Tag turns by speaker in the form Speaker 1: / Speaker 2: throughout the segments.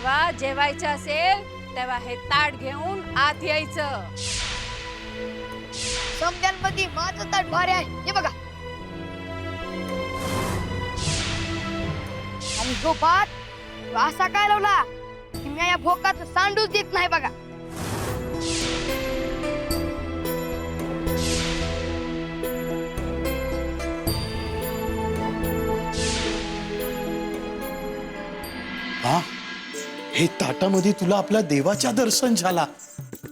Speaker 1: जेव्हा जेवायचं असेल तेव्हा हे ताट घेऊन आत यायचं.
Speaker 2: समद्यांमध्ये माझं ताट भारी आहे, हे बघा. आणि जो भात तो असा काय लावला की मी या भोकात सांडूच देत नाही बघा.
Speaker 3: हा, हे ताटामध्ये तुला आपल्या देवाच्या दर्शन झाला.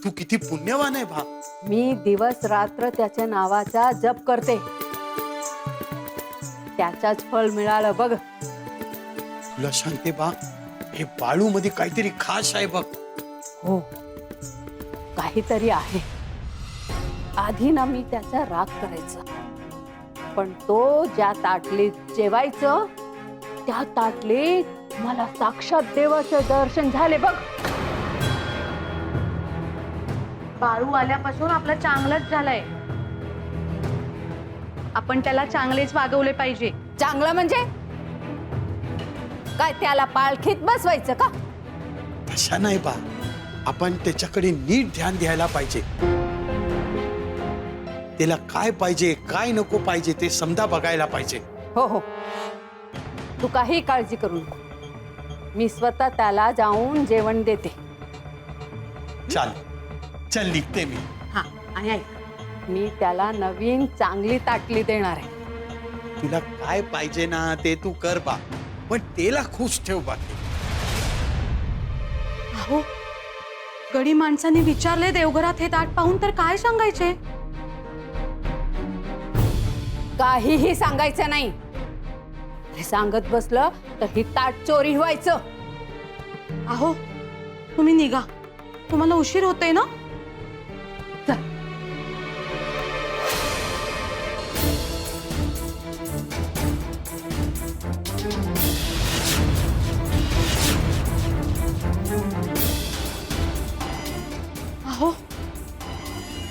Speaker 3: तू किती पुण्यवान आहे भा.
Speaker 1: मी दिवस रात्र त्याच्या नावाचा जप करते, त्याचाच फळ मिळालं बघ.
Speaker 3: तुला सांगते बा, हे बाळू मध्ये काहीतरी खास आहे बघ.
Speaker 1: हो, काहीतरी आहे. आधी ना मी त्याचा राग करायचा, पण तो ज्या ताटलीत जेवायचं त्या ताटलीत मला साक्षात देवाचे दर्शन झाले बघ.
Speaker 4: बाळू आल्यापासून आपलं चांगलंच झालंय. आपण त्याला चांगलेच वागवले पाहिजे.
Speaker 1: चांगलं म्हणजे काय, त्याला पालखीत बसवायचं का?
Speaker 3: तशा नाही बा, आपण त्याच्याकडे नीट ध्यान द्यायला पाहिजे. त्याला काय पाहिजे काय नको पाहिजे ते समजा बघायला पाहिजे.
Speaker 1: हो हो, तू काही काळजी करू नको. मी स्वतः त्याला जाऊन जेवण देते.
Speaker 3: चाल चल, निघते मी.
Speaker 1: हा, आणि ऐक, मी त्याला नवीन चांगली ताटली देणार आहे.
Speaker 3: तुला काय पाहिजे ना ते तू कर बा, पण त्याला खुश ठेव बाकी.
Speaker 4: अहो, गडी माणसाने विचारले देवघरात हे ताट पाहून, तर काय सांगायचे?
Speaker 1: काहीही सांगायचं नाही. हे सांगत बसलं तर ही ताट चोरी व्हायचं.
Speaker 4: अहो, तुम्ही निघा, तुम्हाला उशीर होतोय ना.
Speaker 1: चल.
Speaker 4: अहो,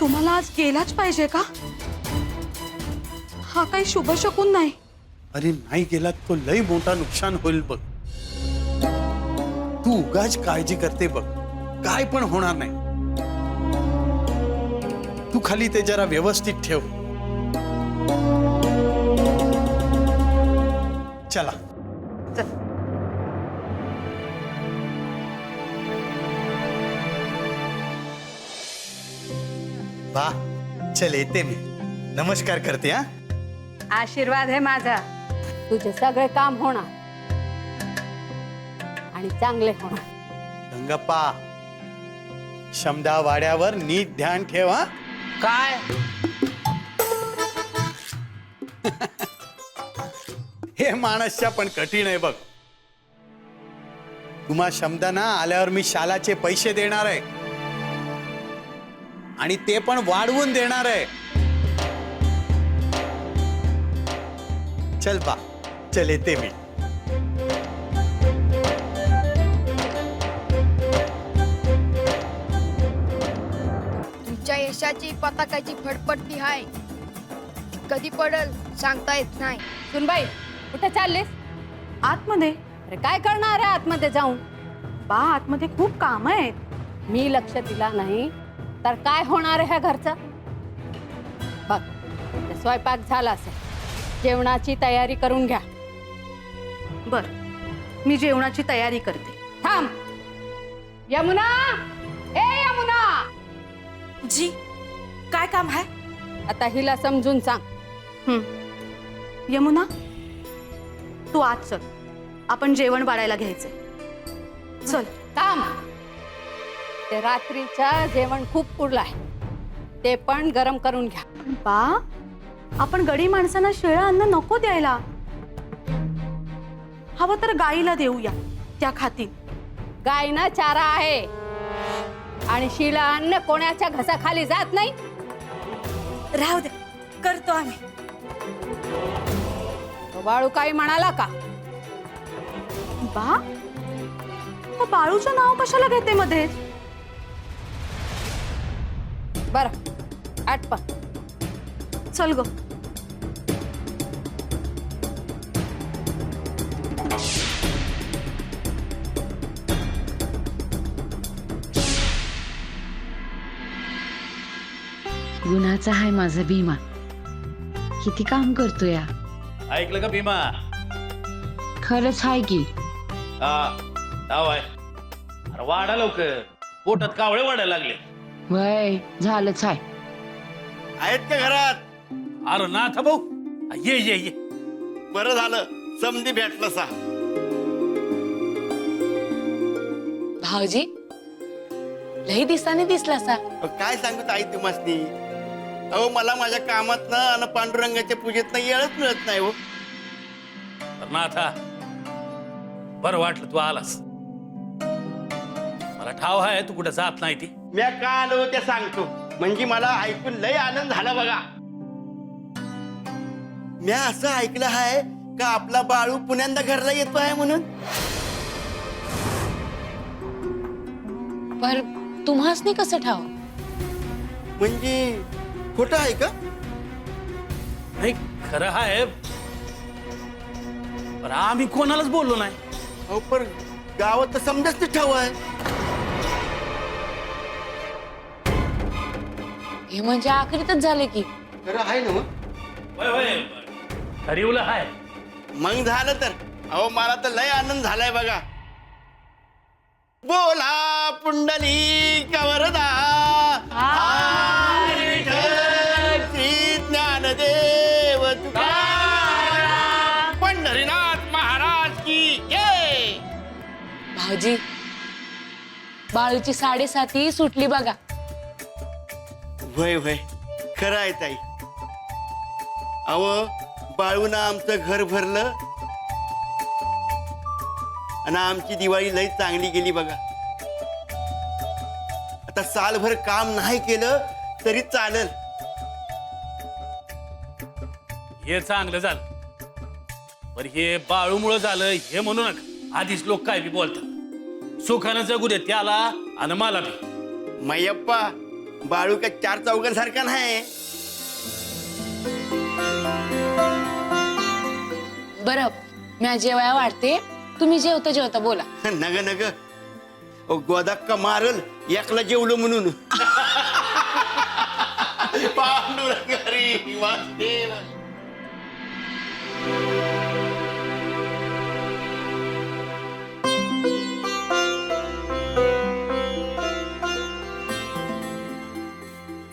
Speaker 4: तुम्हाला आज गेलाच पाहिजे का? हा काही शुभ शकून नाही.
Speaker 3: अरे नाही गेला तो लई मोठा नुकसान होईल बघ. तू उगाच काळजी करते बघ, काय पण होणार नाही. तू खाली ते जरा व्यवस्थित ठेव. चला. बा, चल येते मी. नमस्कार करते. हा,
Speaker 1: आशीर्वाद आहे माझा. तुझे सगळे काम होणार आणि चांगले होणार.
Speaker 3: गंगप्पा, शमदा वाड्यावर नीट ध्यान ठेव. हा,
Speaker 5: काय
Speaker 3: हे माणसच्या पण कठीण आहे बघ. तुम्हा शब्दांना आल्यावर मी शालाचे पैसे देणार आहे आणि ते पण वाढवून देणार आहे. चल बा, चल येते मी.
Speaker 2: तुमच्या यशाची पताकाची फडफडती आहे, ती कधी पडल सांगता येत नाही.
Speaker 1: सुनबाई, कुठे चाललीस?
Speaker 4: आतमध्ये.
Speaker 1: अरे काय करणार आहे आतमध्ये जाऊन?
Speaker 4: बा, आतमध्ये खूप काम आहेत.
Speaker 1: मी लक्ष दिला नाही तर काय होणार आहे ह्या घरचं? बघ, ते स्वयंपाक झाला असेल, जेवणाची तयारी करून घ्या.
Speaker 4: बर, मी जेवणाची तयारी करते.
Speaker 1: थांब. यमुना, ए यमुना,
Speaker 4: जी, काय काम आहे?
Speaker 1: आता हिला समजून सांग.
Speaker 4: यमुना, तू आत चल, आपण जेवण वाढायला घ्यायचंय. चल.
Speaker 1: थांब. ते रात्रीच्या जेवण खूप उरलाय, ते पण गरम करून घ्या.
Speaker 4: बा, आपण गडी माणसांना शिळं अन्न नको द्यायला. हवं तर गाईला देऊया, त्या खातील.
Speaker 1: गायना चारा आहे आणि शिला अन्न कोणाच्या घसाखाली जात नाही.
Speaker 4: राहू दे, करतो आम्ही.
Speaker 1: तो बाळू काही म्हणाला का?
Speaker 4: बा, मग बाळूचं नाव कशाला घेते मध्येच?
Speaker 1: बरं, आटपा.
Speaker 4: चल ग.
Speaker 5: गुणाचा आहे माझा भीमा. किती काम करतो या.
Speaker 6: ऐकलं का भीमा?
Speaker 5: खरंच आहे की.
Speaker 6: नाव आहे. अरे वाढा लवकर, पोटात कावळे वाढायला लागले.
Speaker 5: वय झालंच आहे.
Speaker 7: आहेत का घरात?
Speaker 6: अरे नाथ भाऊ, ये ये ये.
Speaker 7: बरं झालं समधी भेटलं सा.
Speaker 8: भाऊजी लई दिसाने दिसला सा.
Speaker 7: काय सांगू ताई तुम्हासनी? अहो मला माझ्या कामातनं आणि पांडुरंगाच्या पूजेतनं येळच मिळत नाही हो.
Speaker 6: अरे नाथा, बरं वाटलं तू आलास. मला ठाव आहे तू कुठं जात नाही ती.
Speaker 7: म्या का आलो ते सांगतो, म्हणजे मला ऐकून लय आनंद झाला बघा. म्या असं ऐकलं आहे का आपला बाळू पुण्यांदा घरला येतो आहे म्हणून.
Speaker 8: पर तुम्हासनी कसं ठाव?
Speaker 7: म्हणजे खोटं आहे का?
Speaker 6: नाही खरं आहे, पण आम्ही कोणालाच बोललो नाही.
Speaker 7: अहो पण गावात तर समजाच ते ठाव आहे.
Speaker 8: हे म्हणजे आखरीतच झाले की.
Speaker 7: खरं आहे ना मग?
Speaker 6: होय होय, ठरवलं आहे.
Speaker 7: मग झालं तर. अहो मला तर लय आनंद झालाय बघा. बोला पुंडली कवरदा श्री ज्ञानदेव तुकाराम पंढरीनाथ महाराज की जय.
Speaker 8: भाऊजी बाळूची 7:30 सुटली बघा.
Speaker 7: वय वय खरं आहे ताई. अहो बाळून आमचं घर भरलं आणि आमची दिवाळी लई चांगली गेली बघा. आता सालभर काम नाही केलं तरी चालेल.
Speaker 6: हे चांगलं झालं. पण हे बाळूमुळं झालं हे म्हणू नका. आधीच लोक काय बी बोलतात. सुखानं जगू दे त्याला आणि मला बी.
Speaker 7: मैयप्पा बाळू का 4 चौघांसारखा नाही.
Speaker 8: बरं मी जेवाया वाढते, तुम्ही जेवता जेवता बोला.
Speaker 7: नग नग गोदाक्का मारल एकला जेवलो म्हणून. पांडुरंगारी वासुदेव.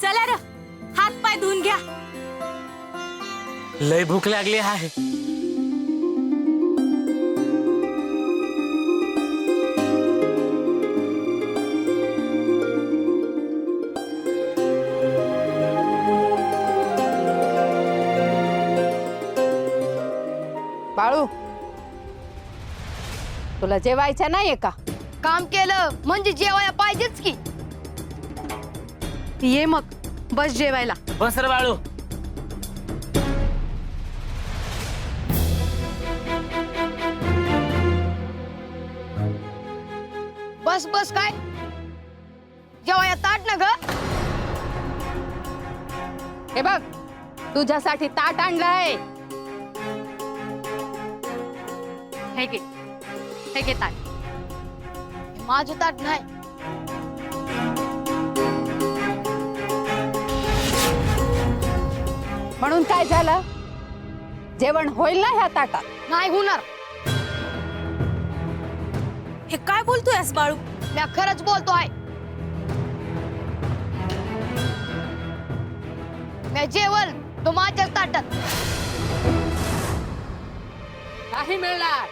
Speaker 4: चला र हात पाय धुवून घ्या.
Speaker 6: लय भूक लागली आहे.
Speaker 1: बाळू, तुला जेवायचं नाहीये का?
Speaker 2: काम केलं म्हणजे जेवायला पाहिजेच की.
Speaker 4: ये मग बस जेवायला.
Speaker 6: बस रे बाळू.
Speaker 2: बस बस काय जेवायला ताट ना ग.
Speaker 1: हे बघ, तुझ्यासाठी ताट आणलंय.
Speaker 4: हे घे, हे घे ताट.
Speaker 2: माझं ताट नाही.
Speaker 1: म्हणून काय झालं? जेवण होईल ना ह्या ताटात?
Speaker 2: नाही होणार.
Speaker 4: हे काय बोलतोयस बाळू?
Speaker 2: मी खरंच बोलतोय. मी जेवण तो माझ्या ताटात.
Speaker 1: नाही मिळणार.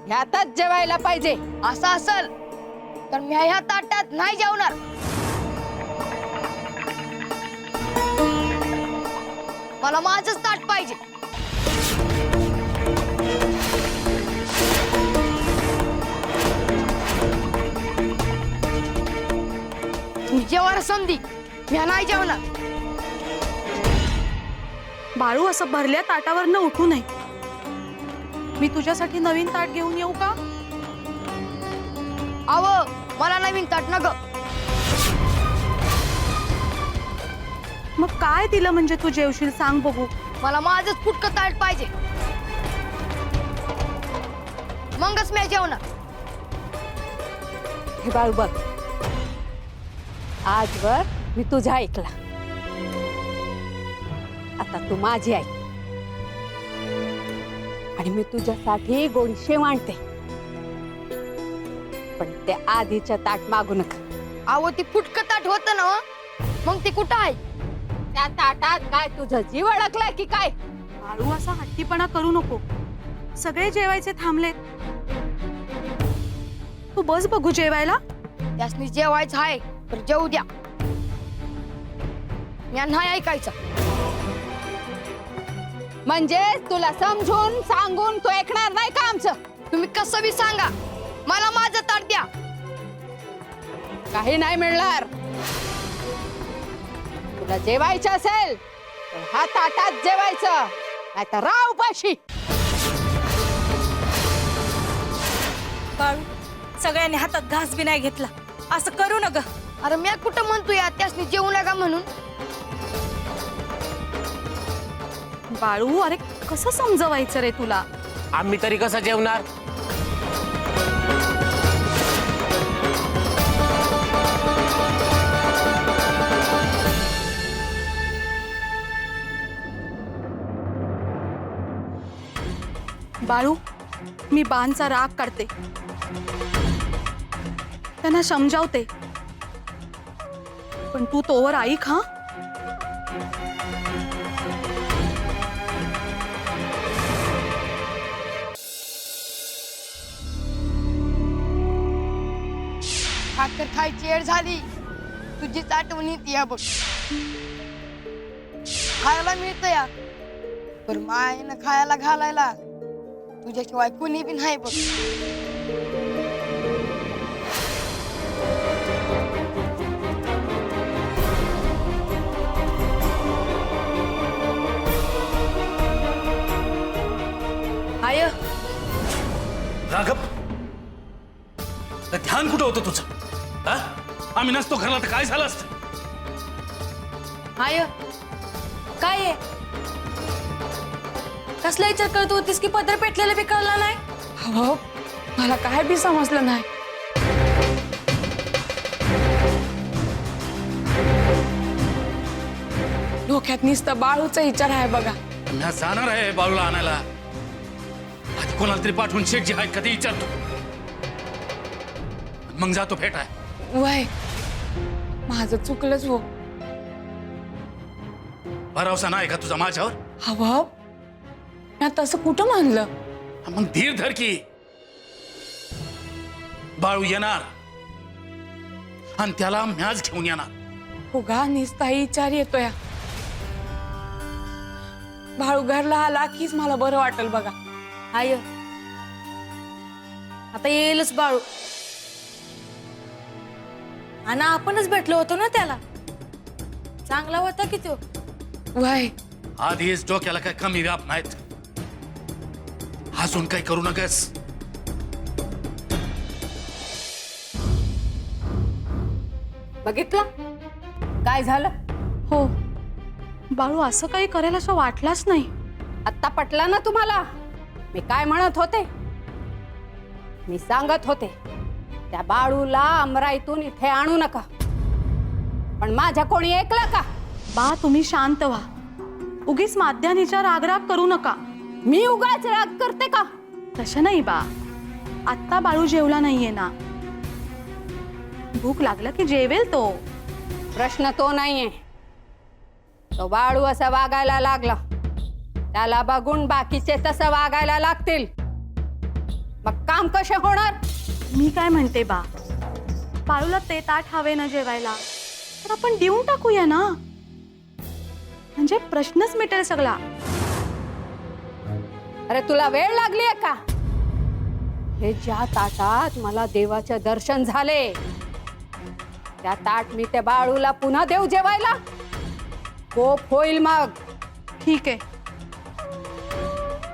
Speaker 1: ह्यातच जेवायला पाहिजे.
Speaker 2: असं असल तर मी ह्या ताटात नाही जेवणार. मला माझंच ताट पाहिजे. तुम्ही जेवायला संधी, मी नाही जेवणार.
Speaker 4: बाळू असं भरल्या ताटावरनं उठू नये. मी तुझ्यासाठी नवीन ताट घेऊन येऊ का?
Speaker 2: अव मला नवीन ताट न ग.
Speaker 4: मग काय दिलं म्हणजे तू जेवशील सांग बघू.
Speaker 2: मला माझंच फुटकं ताट पाहिजे, मगच मी जेवणार.
Speaker 1: हे बाळू बघ, आजवर मी तुझा ऐकला, आता तू माझी ऐक. आणि मी तुझ्यासाठी गोडशे मांडते, पण ते आधीच्या ताट मागू नका.
Speaker 2: अहो ती फुटकं ताट होतं ना हो? मग ती कुठं आहे?
Speaker 1: त्या ताटात काय तुझा जीव अडकलाय की काय?
Speaker 4: बाळू असा हट्टीपणा करू नको. सगळे जेवायचे थांबलेत. तू बस बघू जेवायला.
Speaker 2: त्यासनी जेवायचं आहे तर जेवू द्या. मी नाही ऐकायचं.
Speaker 1: म्हणजे तुला समजून सांगून तू ऐकणार नाही का आमचं?
Speaker 2: तुम्ही कसं बी सांगा, मला माझं ताट द्या.
Speaker 1: काही नाही मिळणार. तुला जेवायचं असेल तर हा ताटात जेवायचं, नाहीतर राव उपाशी.
Speaker 9: बाळू, सगळ्यांनी हातात घास बी नाही घेतला. असं करू नका.
Speaker 2: अरे मी कुठं म्हणतो या त्यासनी जेवू नका म्हणून.
Speaker 4: बाळू, अरे कसं समजवायचं रे तुला?
Speaker 10: आम्ही तरी कसं जेवणार?
Speaker 4: बाळू, मी बांचा राग काढते, त्यांना समजावते, पण तू तोवर ऐक हा.
Speaker 2: भाकर खायची वेळ झाली. तुझीच आठवण येते या बघ. खायला मिळतं या, पण मायनं खायला घालायला तुझ्याशिवाय कुणी बी नाही बघ.
Speaker 9: आय,
Speaker 6: राघव, ध्यान कुठं होतं तुझं? हा? आम्ही नसतो घरला तर काय झालं असतं?
Speaker 9: आय, काय आहे? कसला विचार करत होतीस की पदर पेटलेलं बी कळला नाही?
Speaker 8: हो, मला काय बी समजलं नाही. डोक्यात नुसतं बाळूचा विचार आहे बघा.
Speaker 6: मी जाणार आहे बाळूला आणायला. आधी कोणाला तरी पाठवून शेटजी आहेत कधी विचारतो, मग जातो भेटाय.
Speaker 8: वय, माझं चुकलंच हो.
Speaker 6: भरवसा नाही का तुझा माझ्यावर?
Speaker 8: हवं, मी तसं कुठं मानलं?
Speaker 6: मग धीर धर की. बाळू येणार आणि त्याला मॅच घेऊन येणार.
Speaker 8: उगा निस्ता विचार येतोय. बाळू घरला आला कीच मला बरं वाटेल बघा.
Speaker 9: आय, आता येईलच बाळू. आणि आपणच भेटलो होतो ना त्याला. चांगला होता की तो.
Speaker 8: वय,
Speaker 6: आधीच डोक्याला काय कमी व्याप नाहीत. अजून काही करू नकस.
Speaker 1: बघितलं काय झालं?
Speaker 4: हो, बाळू असं काही करेल असं वाटलंच नाही.
Speaker 1: आत्ता पटला ना तुम्हाला मी काय म्हणत होते? मी सांगत होते त्या बाळूला अमराईतून इथे आणू नका, पण माझ्या कोणी ऐकलं का?
Speaker 4: बा, तुम्ही शांत व्हा. उगीच माध्यानीचा रागराग करू नका.
Speaker 1: मी उगाच राग करते का?
Speaker 4: तसं नाही बा. आत्ता बाळू जेवला नाहीये ना. भूक लागलं की जेवेल तो.
Speaker 1: प्रश्न तो नाहीये. तो बाळू असा वागायला लागला, त्याला बघून बाकीचे तसं वागायला लागतील. मग काम कसे होणार?
Speaker 4: मी काय म्हणते बा, बाळूला ते ताट हवे ना जेवायला, तर आपण देऊन टाकूया ना, म्हणजे प्रश्नच मिटेल सगळा.
Speaker 1: अरे तुला वेळ लागलीये का? हे ज्या ताटात मला देवाचे दर्शन झाले, त्या ताट मी त्या बाळूला पुन्हा देऊ जेवायला? कोप होईल मग.
Speaker 4: ठीक आहे,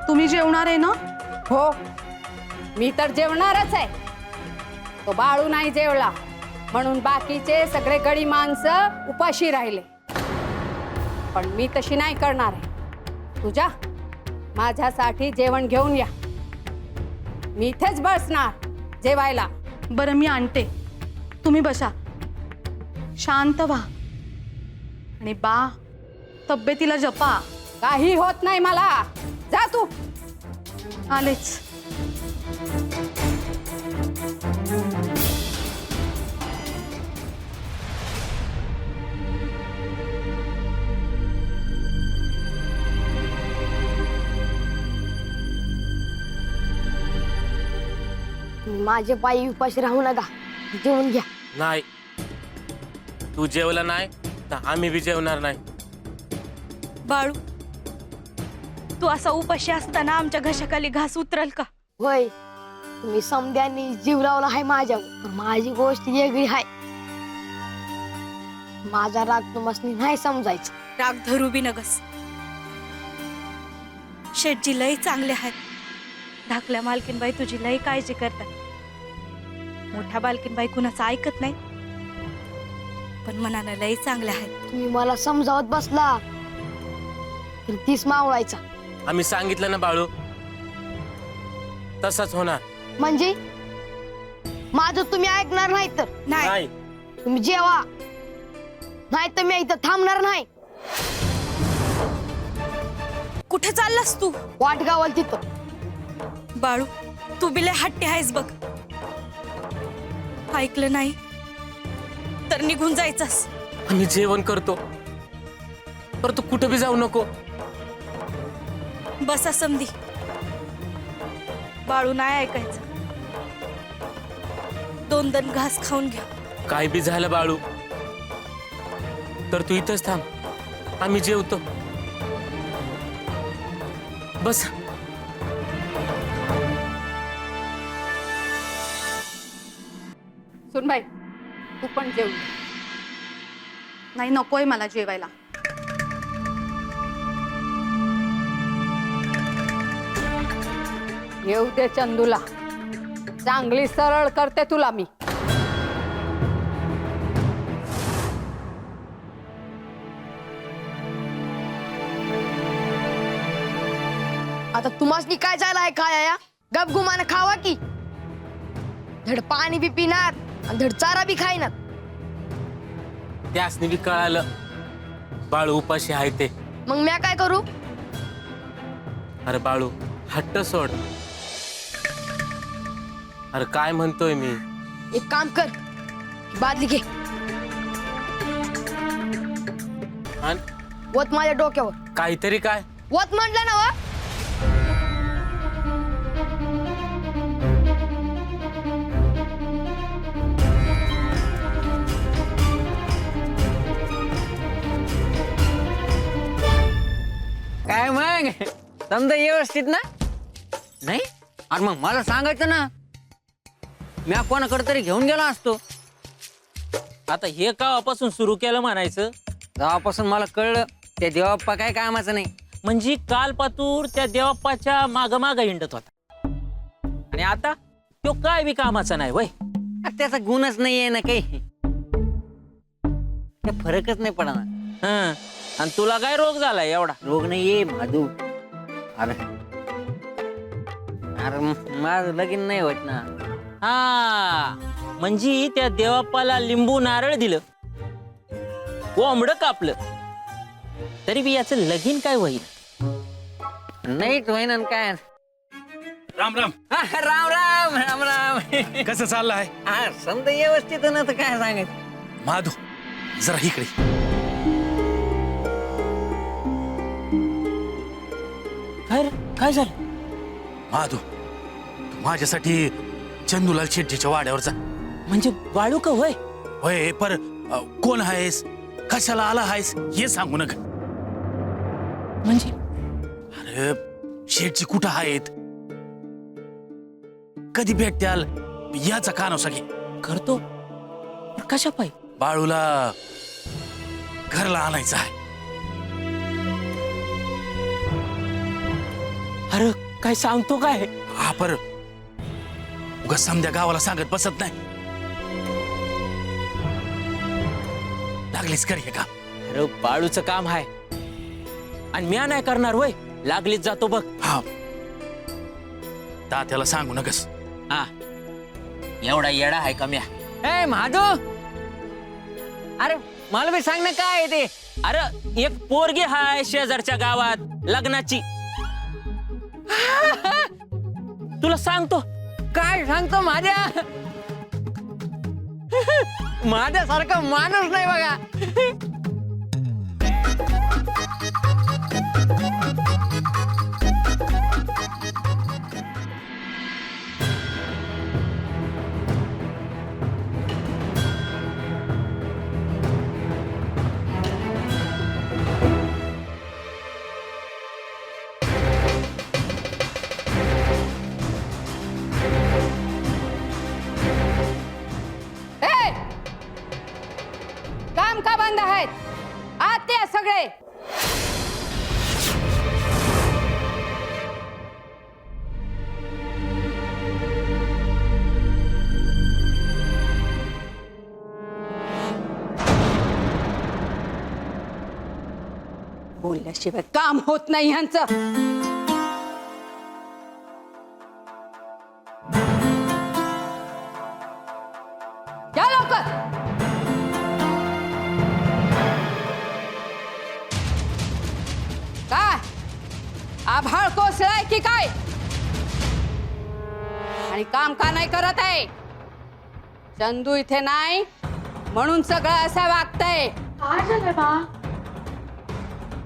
Speaker 4: तुम्ही जेवणार आहे ना?
Speaker 1: हो, मी तर जेवणारच आहे. तो बाळू नाही जेवला म्हणून बाकीचे सगळे गडी माणसं उपाशी राहिले, पण मी तशी नाही करणार आहे. तुझ्या माझ्यासाठी जेवण घेऊन या. मी इथेच बसणार जेवायला.
Speaker 4: बरं, मी आणते, तुम्ही बसा. शांत व्हा आणि बा तब्येतीला जपा.
Speaker 1: काही होत नाही मला. जा तू.
Speaker 4: आलेच.
Speaker 2: माझे पायी उपाशी राहू नका, जेवून घ्या.
Speaker 10: नाही, तू जेवला नाही तर आम्ही बी जेवणार नाही.
Speaker 4: बाळू, तू असा उपाशी असताना आमच्या घशाखाली घास उतरल का?
Speaker 2: होय, तुम्ही समद्यांनी जीव लावला आहे माझ्यावर, पण माझी गोष्ट वेगळी आहे. माझा राग तुम्हाला नाही समजायचा.
Speaker 4: राग धरू बी नगस. शेठजी लई चांगले आहेत. धाकल्या मालकीनबाई तुझी लई काळजी करतात. मोठ्या बालकीनबाई कुणाचं ऐकत नाही, पण मनानं लई चांगले आहेत.
Speaker 2: तुम्ही मला समजावत बसला तर तीच मावळायचा.
Speaker 10: आम्ही सांगितलं ना बाळू, तसंच होणार.
Speaker 2: म्हणजे माझं तुम्ही ऐकणार नाही तर
Speaker 10: नाही.
Speaker 2: तुम्ही जेवा, नाही तर मी इथं थांबणार नाही.
Speaker 4: कुठे चाललास तू?
Speaker 2: वाट गावाल तिथं.
Speaker 4: बाळू, तू बिले हट्टी आहेस बघ. ऐकलं नाही तर निघून जायचंस.
Speaker 10: आम्ही जेवण करतो, पर तू कुठं बी जाऊ नको.
Speaker 4: बसा समधी. बाळू नाही ऐकायचं. 2 दण घास खाऊन घ्या.
Speaker 10: काय बी झालं बाळू तर तू इथंच थांब, आम्ही जेवतो. बस.
Speaker 1: सुनबाई, तू पण जेवून घे.
Speaker 4: नाही, नकोय मला जेवायला.
Speaker 1: येऊ दे चंदूला. चांगली सरळ करते तुला मी.
Speaker 2: आता तुम्हाला काय झालं आहे खाया? गप गुमान खावा की. धड पाणी बी पिणार आणि धड चारा बी खाईनात.
Speaker 10: त्यासनी बी कळालं बाळू उपाशी आहे ते.
Speaker 2: मग मी काय करू?
Speaker 10: अरे बाळू, हट्ट सोड. अरे काय म्हणतोय मी?
Speaker 2: एक काम कर, बादली घे,
Speaker 10: आण.
Speaker 2: वत माझ्या डोक्यावर.
Speaker 10: काहीतरी काय?
Speaker 2: वत म्हटलं ना वा.
Speaker 11: काय मग समजा व्यवस्थित ना? नाही अरे मग मला सांगायचं ना, मी कोणाकडे तरी घेऊन गेला असतो.
Speaker 12: आता हे कावापासून सुरू केलं म्हणायचं?
Speaker 11: जेव्हापासून मला कळलं त्या देवाप्पा काय कामाचं नाही.
Speaker 12: म्हणजे काल पातूर त्या देवाप्पाच्या माग माग हिंडत होता आणि आता तो काय बी कामाचा नाही वय.
Speaker 11: अरे त्याचा गुणच नाही आहे ना काही, ते फरकच नाही पडणार.
Speaker 12: हं. आणि तुला काय रोग झालाय एवढा?
Speaker 11: रोग नाही आहे माधू. अरे अरे माझं लगीन नाही होत ना.
Speaker 12: हा, म्हणजे त्या देवाप्पाला लिंबू नारळ दिलं, कोंबड कापलं, तरी बी याचं लगीन काय होईल?
Speaker 11: नाहीच होईना काय.
Speaker 6: राम राम.
Speaker 11: राम राम राम राम.
Speaker 6: कसं चाललंय?
Speaker 11: हा समजा व्यवस्थित ना तर काय सांगायचं.
Speaker 6: माधू, जरा इकडे.
Speaker 12: काय झालं?
Speaker 6: माधू, तू माझ्यासाठी चंदूलाल शेट्टीच्या वाड्यावर जा.
Speaker 12: म्हणजे बाळू का होय?
Speaker 6: होय, पर कोण आहेस, कशाला आला आहेस हे सांगू नका.
Speaker 12: म्हणजे
Speaker 6: अरे शेठजी कुठं आहेत, कधी भेटत्याल याचा कानोसा घे.
Speaker 12: करतो. कशा पायी?
Speaker 6: बाळूला घरला आणायचं आहे.
Speaker 12: अरे काय सांगतो काय?
Speaker 6: हा, पर उगा समध्या गावाला सांगत बसत नाही. लागलीच कर हे का.
Speaker 12: अरे बाळूचं काम आहे आणि म्या नाही करणार वय. लागलीच जातो बघ.
Speaker 6: हा, तात्याला सांगू नकस.
Speaker 12: हा, एवढा येडा आहे का म्या?
Speaker 11: ए माधू, अरे मला बी सांग ना काय आहे ते.
Speaker 12: अरे एक पोरगी हाय शेजारच्या गावात लग्नाची. तुला सांगतो.
Speaker 11: काय सांगतो माझ्या माझ्यासारखा माणूस नाही बघा.
Speaker 1: ए! काम का बंद आहेत? आत या सगळे. बोलल्याशिवाय काम होत नाही ह्यांचं. या लवकर. काय आभाळ कोसळाय की काय? आणि काम का नाही करत आहे? चंदू इथे नाही म्हणून सगळं असं वागतंय.
Speaker 4: काय झालं बा?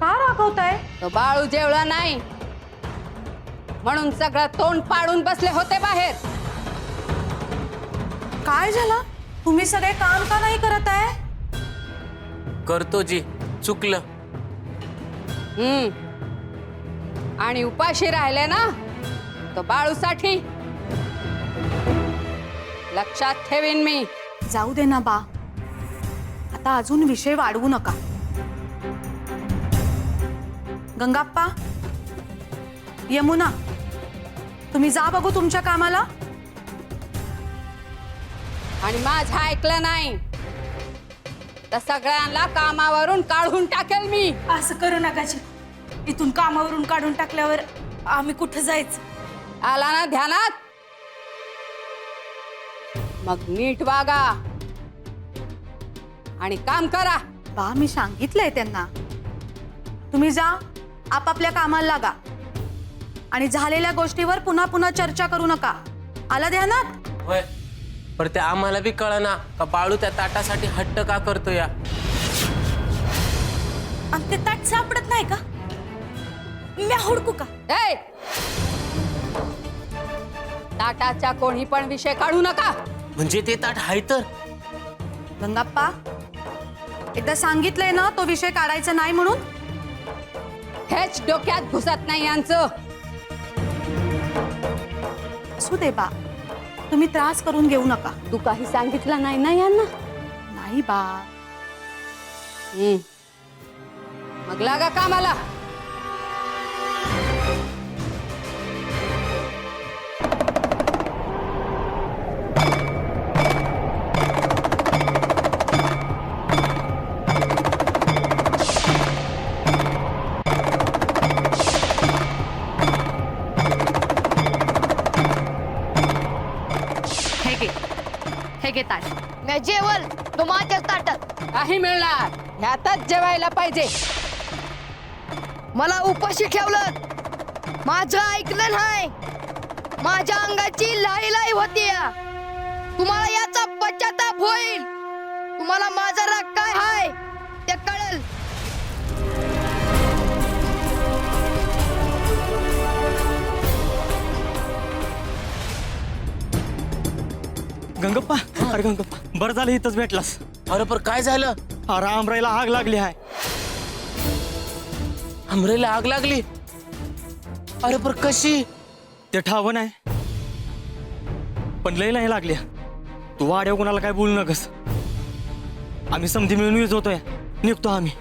Speaker 4: का रागवताय?
Speaker 1: तो बाळू जेवला नाही म्हणून सगळं तोंड पाडून बसले होते बाहेर.
Speaker 4: काय झालं? तुम्ही सगळे काम का नाही करत आहे?
Speaker 10: करतो जी, चुकलं.
Speaker 1: आणि उपाशी राहिले ना तो बाळूसाठी. लक्षात ठेवीन मी.
Speaker 4: जाऊ दे ना बा, आता अजून विषय वाढवू नका. गंगाप्पा, यमुना, तुम्ही जा बघू तुमच्या कामाला.
Speaker 1: आणि माझं ऐकलं नाही तर सगळ्यांना कामावरून काढून टाकेल मी.
Speaker 4: असं करू नका जी. इथून कामावरून काढून टाकल्यावर आम्ही कुठं जायचं?
Speaker 1: आला ना ध्यानात? मग नीट वागा आणि काम करा.
Speaker 4: बा, मी सांगितलंय त्यांना. तुम्ही जा, आपापल्या कामाला लागा आणि झालेल्या गोष्टीवर पुन्हा पुन्हा चर्चा करू नका. आला ध्यानात?
Speaker 10: होय, पण ते आम्हाला बी कळना का बाळू त्या ताटासाठी हट्ट का करतो या.
Speaker 4: आणि ते ताट सापडत नाही का? मी हुडकू का?
Speaker 1: ए! ताटाचा कोणी पण विषय काढू नका.
Speaker 10: म्हणजे ते ताट हाय तर.
Speaker 4: गंगाप्पा, एकदा सांगितलंय ना तो विषय काढायचा नाही म्हणून.
Speaker 1: हेच डोक्यात घुसत नाही यांचं.
Speaker 4: असू दे बा, तुम्ही त्रास करून घेऊ नका.
Speaker 1: तू काही सांगितलं नाही ना यांना?
Speaker 4: नाही बा.
Speaker 1: मग लागा कामाला.
Speaker 4: हे घे ताट.
Speaker 2: मी जेवल तो माझ्याच ताटात.
Speaker 1: काही मिळणार ह्यातच जेवायला पाहिजे.
Speaker 2: मला उपाशी ठेवलं, माझं ऐकलं नाही. माझ्या अंगाची लाई लाई होती. तुम्हाला याचा पश्चाताप होईल. तुम्हाला माझा राग काय हाय ते कळेल.
Speaker 13: गंगप्पा, अरे गंगप्पा, बरं झालं इथंच भेटलास.
Speaker 10: अरे पण काय झालं?
Speaker 13: अरे आमराईला आग लागली आहे.
Speaker 10: आमरेला आग लागली? अरे पण कशी?
Speaker 13: ते ठाव नाही, पण लई नाही लागली. तू वाड्यावर कोणाला काय बोलू नकस. आम्ही समधी मिळून वीज होतोय, निघतो आम्ही.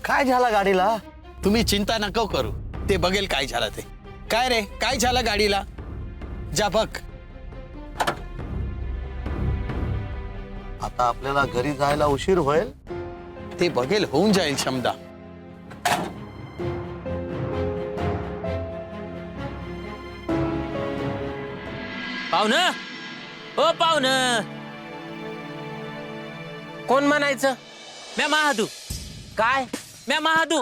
Speaker 3: काय झाला गाडीला? तुम्ही चिंता नको करू, ते बघेल काय झालं ते. काय रे, काय झालं गाडीला? जा बघ.
Speaker 7: आता आपल्याला घरी जायला उशीर होईल.
Speaker 3: ते बघेल, होऊन जाईल शमदा.
Speaker 12: पाहुणं ओ पाहुणं,
Speaker 10: कोण म्हणायचं?
Speaker 12: म्या महादू.
Speaker 10: काय
Speaker 12: म्या महादू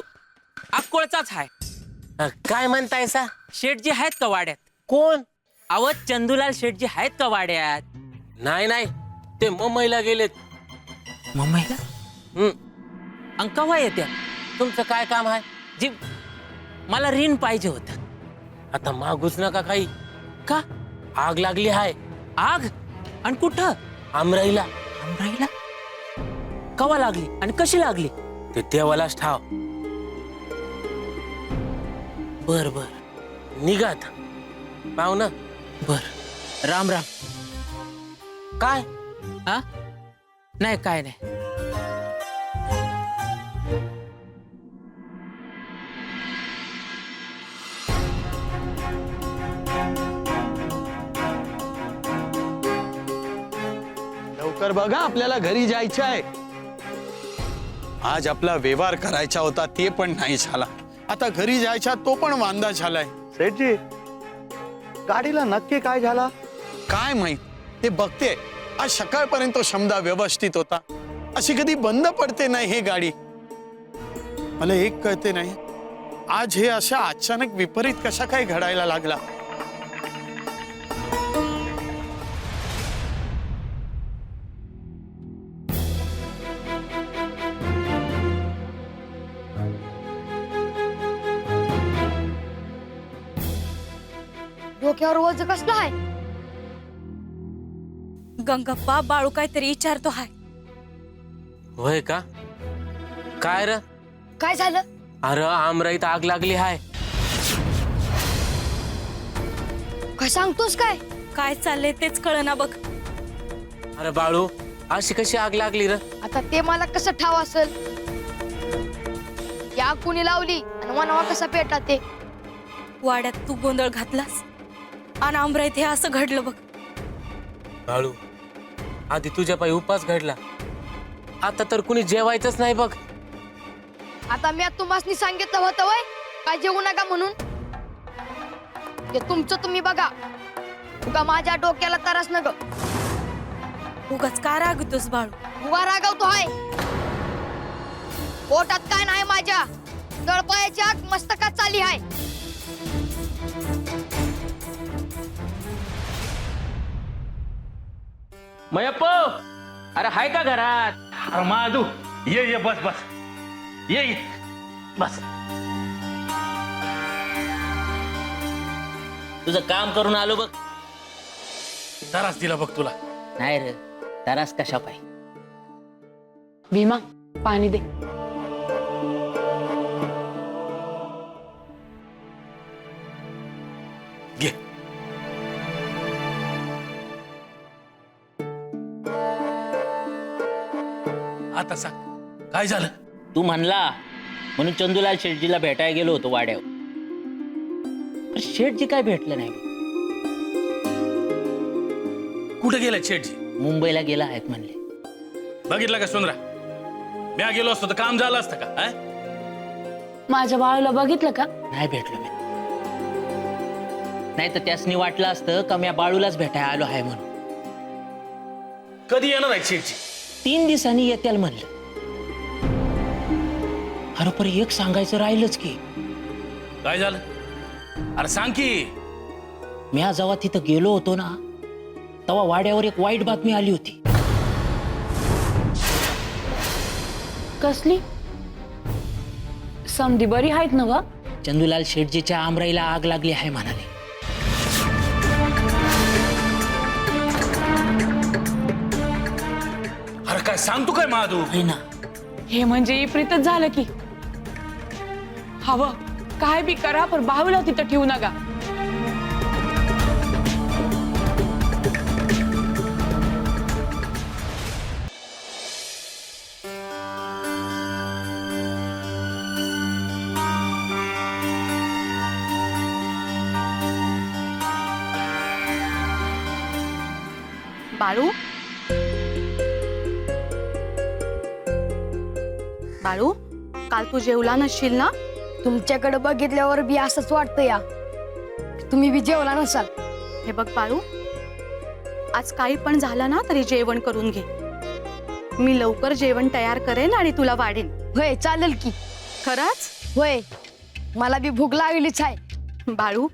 Speaker 12: अक्कोळचाच हाय.
Speaker 10: काय म्हणतायसा?
Speaker 12: शेठजी आहेत का वाड्यात?
Speaker 10: कोण?
Speaker 12: अव चंदूलाल शेठजी आहेत का वाड्यात?
Speaker 10: नाही नाही, ते मुंबईला गेलेत.
Speaker 12: मुंबईला? अंकवा येत्या.
Speaker 10: तुमचं काय काम आहे?
Speaker 12: जी मला ऋण पाहिजे होत.
Speaker 10: आता मागूच नका काही.
Speaker 12: का?
Speaker 10: आग लागली आहे.
Speaker 12: आग? आणि कुठं?
Speaker 10: आमराईला.
Speaker 12: आमराईला? कवा लागली आणि कशी लागली?
Speaker 10: ते देवालाच ठाव.
Speaker 12: बर बर
Speaker 10: निघात पाहुणं.
Speaker 12: बर. राम राम.
Speaker 10: काय?
Speaker 12: हा? नाही काय नाही.
Speaker 3: लवकर बघा, आपल्याला घरी जायचं आहे. आज आपला व्यवहार करायचा होता, ते पण नाही झाला. आता घरी जायचा तो पण वांदा झालाय.
Speaker 7: सेठजी, गाडीला नक्की काय झाला?
Speaker 3: काय माहित, ते बघते. आज सकाळपर्यंत तो शमदा व्यवस्थित होता. अशी कधी बंद पडते नाही हे गाडी. मला एक कळते नाही, आज हे अशा अचानक विपरीत कशा काय घडायला लागला.
Speaker 2: डोक्यावर वज कसलं आहे?
Speaker 4: गंगप्पा बाळू काहीतरी विचारतो हाय.
Speaker 10: होय का? काय र?
Speaker 2: काय झालं?
Speaker 10: अरे आमराईत आग लागली आहे.
Speaker 2: काय सांगतोस काय?
Speaker 4: काय चाललंय तेच कळना बघ.
Speaker 10: अरे बाळू, अशी कशी आग लागली र?
Speaker 2: आता ते मला कसं ठाव असेल? या कुणी लावली आणि मनवा कसा पेटा ते?
Speaker 4: वाड्यात तू गोंधळ घातलास आणि आमराईत हे असं घडलं बघ.
Speaker 10: बाळू, आधी तुझ्या पायी उपास घडला, आता तर कुणी जेवायचंच नाही बघ.
Speaker 2: आता मी तुम्हाला सांगितलं होतं वय काय जेवू नका म्हणून. ते तुमचं तुम्ही बघा. उगा माझ्या डोक्याला त्रास नग.
Speaker 4: उगाच का रागतोस बाळू?
Speaker 2: उगा रागावतो हाय. पोटात काय नाही माझ्या, तळपायाची आग मस्तकात चाली हाय.
Speaker 12: मयप्पो, अरे हाय का घरात?
Speaker 6: अरे महादू, ये बस बस. ये बस.
Speaker 12: तुझं काम करून आलो बघ.
Speaker 6: त्रास दिला बघ तुला.
Speaker 12: नाही रे, तरास कशा पाय.
Speaker 5: भीमा, पाणी दे.
Speaker 6: घे. आता सांग, काय झालं?
Speaker 12: तू म्हणला म्हणून चंदूलाल शेठजीला भेटायला गेलो होतो वाड्यावर. पण शेठजी काय भेटलं नाही.
Speaker 6: कुठे गेला शेठजी?
Speaker 12: मुंबईला गेला आहेत म्हणले.
Speaker 6: बघितलं का सुंदरा, मी गेलो असतो तर काम झालं असतं का?
Speaker 5: माझ्या बाळूला बघितलं का?
Speaker 12: नाही भेटलो मी. नाही तर त्यासनी वाटलं असतं का मी बाळूलाच भेटायला आलो आहे म्हणून.
Speaker 6: कधी येणार आहे शेठजी?
Speaker 12: 3 दिवसांनी येत्याल म्हणलं. अरे पण एक सांगायचं राहिलंच की.
Speaker 6: काय झालं? अरे सांग की.
Speaker 12: मी जेव्हा तिथं गेलो होतो ना, तेव्हा वाड्यावर एक वाईट बातमी आली होती.
Speaker 5: कसली? समधी बरी आहेत ना वा?
Speaker 12: चंदूलाल शेठजीच्या आमराईला आग लागली आहे म्हणाले.
Speaker 6: अरे काय सांगतो काय महादू?
Speaker 12: आहे ना.
Speaker 5: हे म्हणजे इप्रितच झालं की. हवं काय बी करा, पण बाळूला तिथं ठेवू नका.
Speaker 4: बाळू, बाळू, काल तू जेवला नसशील ना?
Speaker 2: तुमच्याकडे बघितल्यावर बी असंच वाटतं या तुम्ही बी जेवला नसाल.
Speaker 4: हे बघ बाळू, आज काही पण झालं ना तरी जेवण करून घे. मी लवकर जेवण तयार करेन आणि तुला वाढेन.
Speaker 2: होय चालेल की.
Speaker 4: खरंच?
Speaker 2: होय मला बी भूक लागलीच आहे.
Speaker 4: बाळू,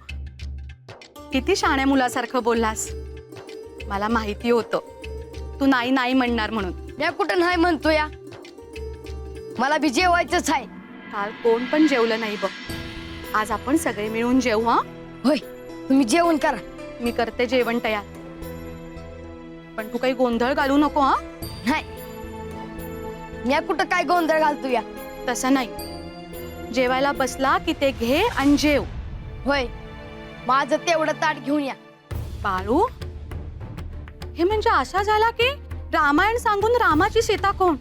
Speaker 4: किती शाण्या मुलासारखं बोललास. मला माहिती होतं तू नाही नाही म्हणणार म्हणून.
Speaker 2: मी कुठं नाही म्हणतो या, मला बी जेवायचंच आहे.
Speaker 4: काल कोण पण जेवलं नाही बघ. आज आपण सगळे मिळून जेवू. हा
Speaker 2: होय तुम्ही जेवण करा.
Speaker 4: मी करते जेवण तयार, पण तू काही गोंधळ घालू नको. हा
Speaker 2: नाही मी कुठं काय गोंधळ घालतो या.
Speaker 4: तसं नाही, जेवायला बसला की ते घे आणि जेव.
Speaker 2: होय माझं तेवढं ताट घेऊन या.
Speaker 4: बाळू, हे म्हणजे असा झाला की रामायण सांगून रामाची सीता कोण?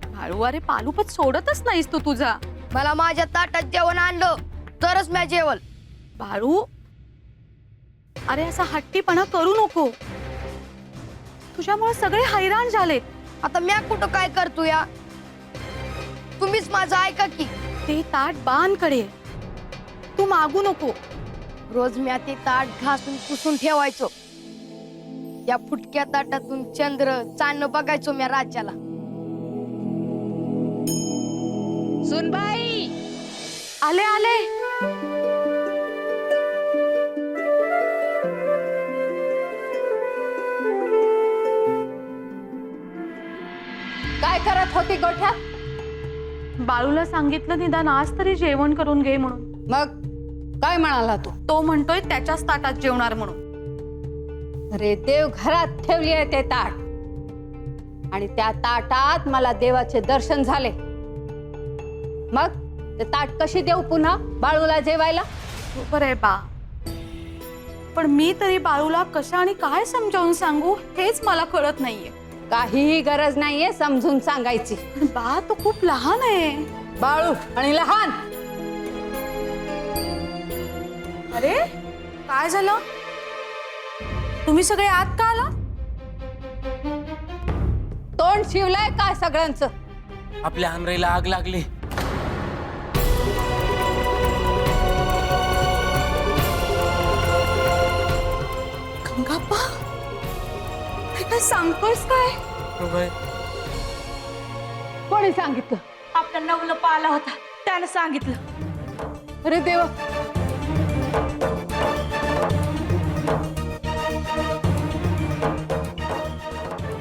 Speaker 4: बाळू, अरे पालूपत सोडतच नाहीस तू तुझा.
Speaker 2: मला माझ्या ताटात जेवण आणलं तरच मी जेवल.
Speaker 4: बाळू, अरे असा हट्टीपणा करू नको. तुझ्यामुळे सगळे हैराण झालेत.
Speaker 2: आता मी कुठं काय करतो या, तुम्हीच माझं ऐका की.
Speaker 4: ते ताट बांधकडे, तू मागू नको.
Speaker 2: रोज मी ते ताट घासून पुसून ठेवायचो. या फुटक्या ताटातून चंद्र चांदणं बघायचो मी राज्याला.
Speaker 8: सुनबाई,
Speaker 4: आले आले.
Speaker 1: काय करत होती गोठ्यात?
Speaker 4: बाळूला सांगितलं निदान आज तरी जेवण करून घे म्हणून.
Speaker 1: मग काय म्हणाला तू?
Speaker 4: तो म्हणतोय त्याच्याच ताटात जेवणार म्हणून.
Speaker 1: अरे देव घरात ठेवली आहे ते ताट, आणि त्या ताटात मला देवाचे दर्शन झाले. मग ते ताट कशी देऊ पुन्हा बाळूला जेवायला?
Speaker 4: बरं आहे बा, पण मी तरी बाळूला कशा आणि काय समजावून सांगू हेच मला कळत नाहीये.
Speaker 1: काहीही गरज नाहीये समजून सांगायची.
Speaker 4: बा, तो खूप लहान आहे.
Speaker 1: बाळू आणि लहान.
Speaker 4: अरे काय झालं? तुम्ही सगळे आत का आला?
Speaker 1: तोंड शिवलंय काय सगळ्यांचं?
Speaker 10: आपल्या आमरेला आग लागली.
Speaker 4: गंगाप्पा, हे काय सांगतोयस काय?
Speaker 10: होय.
Speaker 1: कोणी सांगितलं?
Speaker 4: आपला नवलपा आला होता, त्यानं सांगितलं.
Speaker 1: अरे देवा,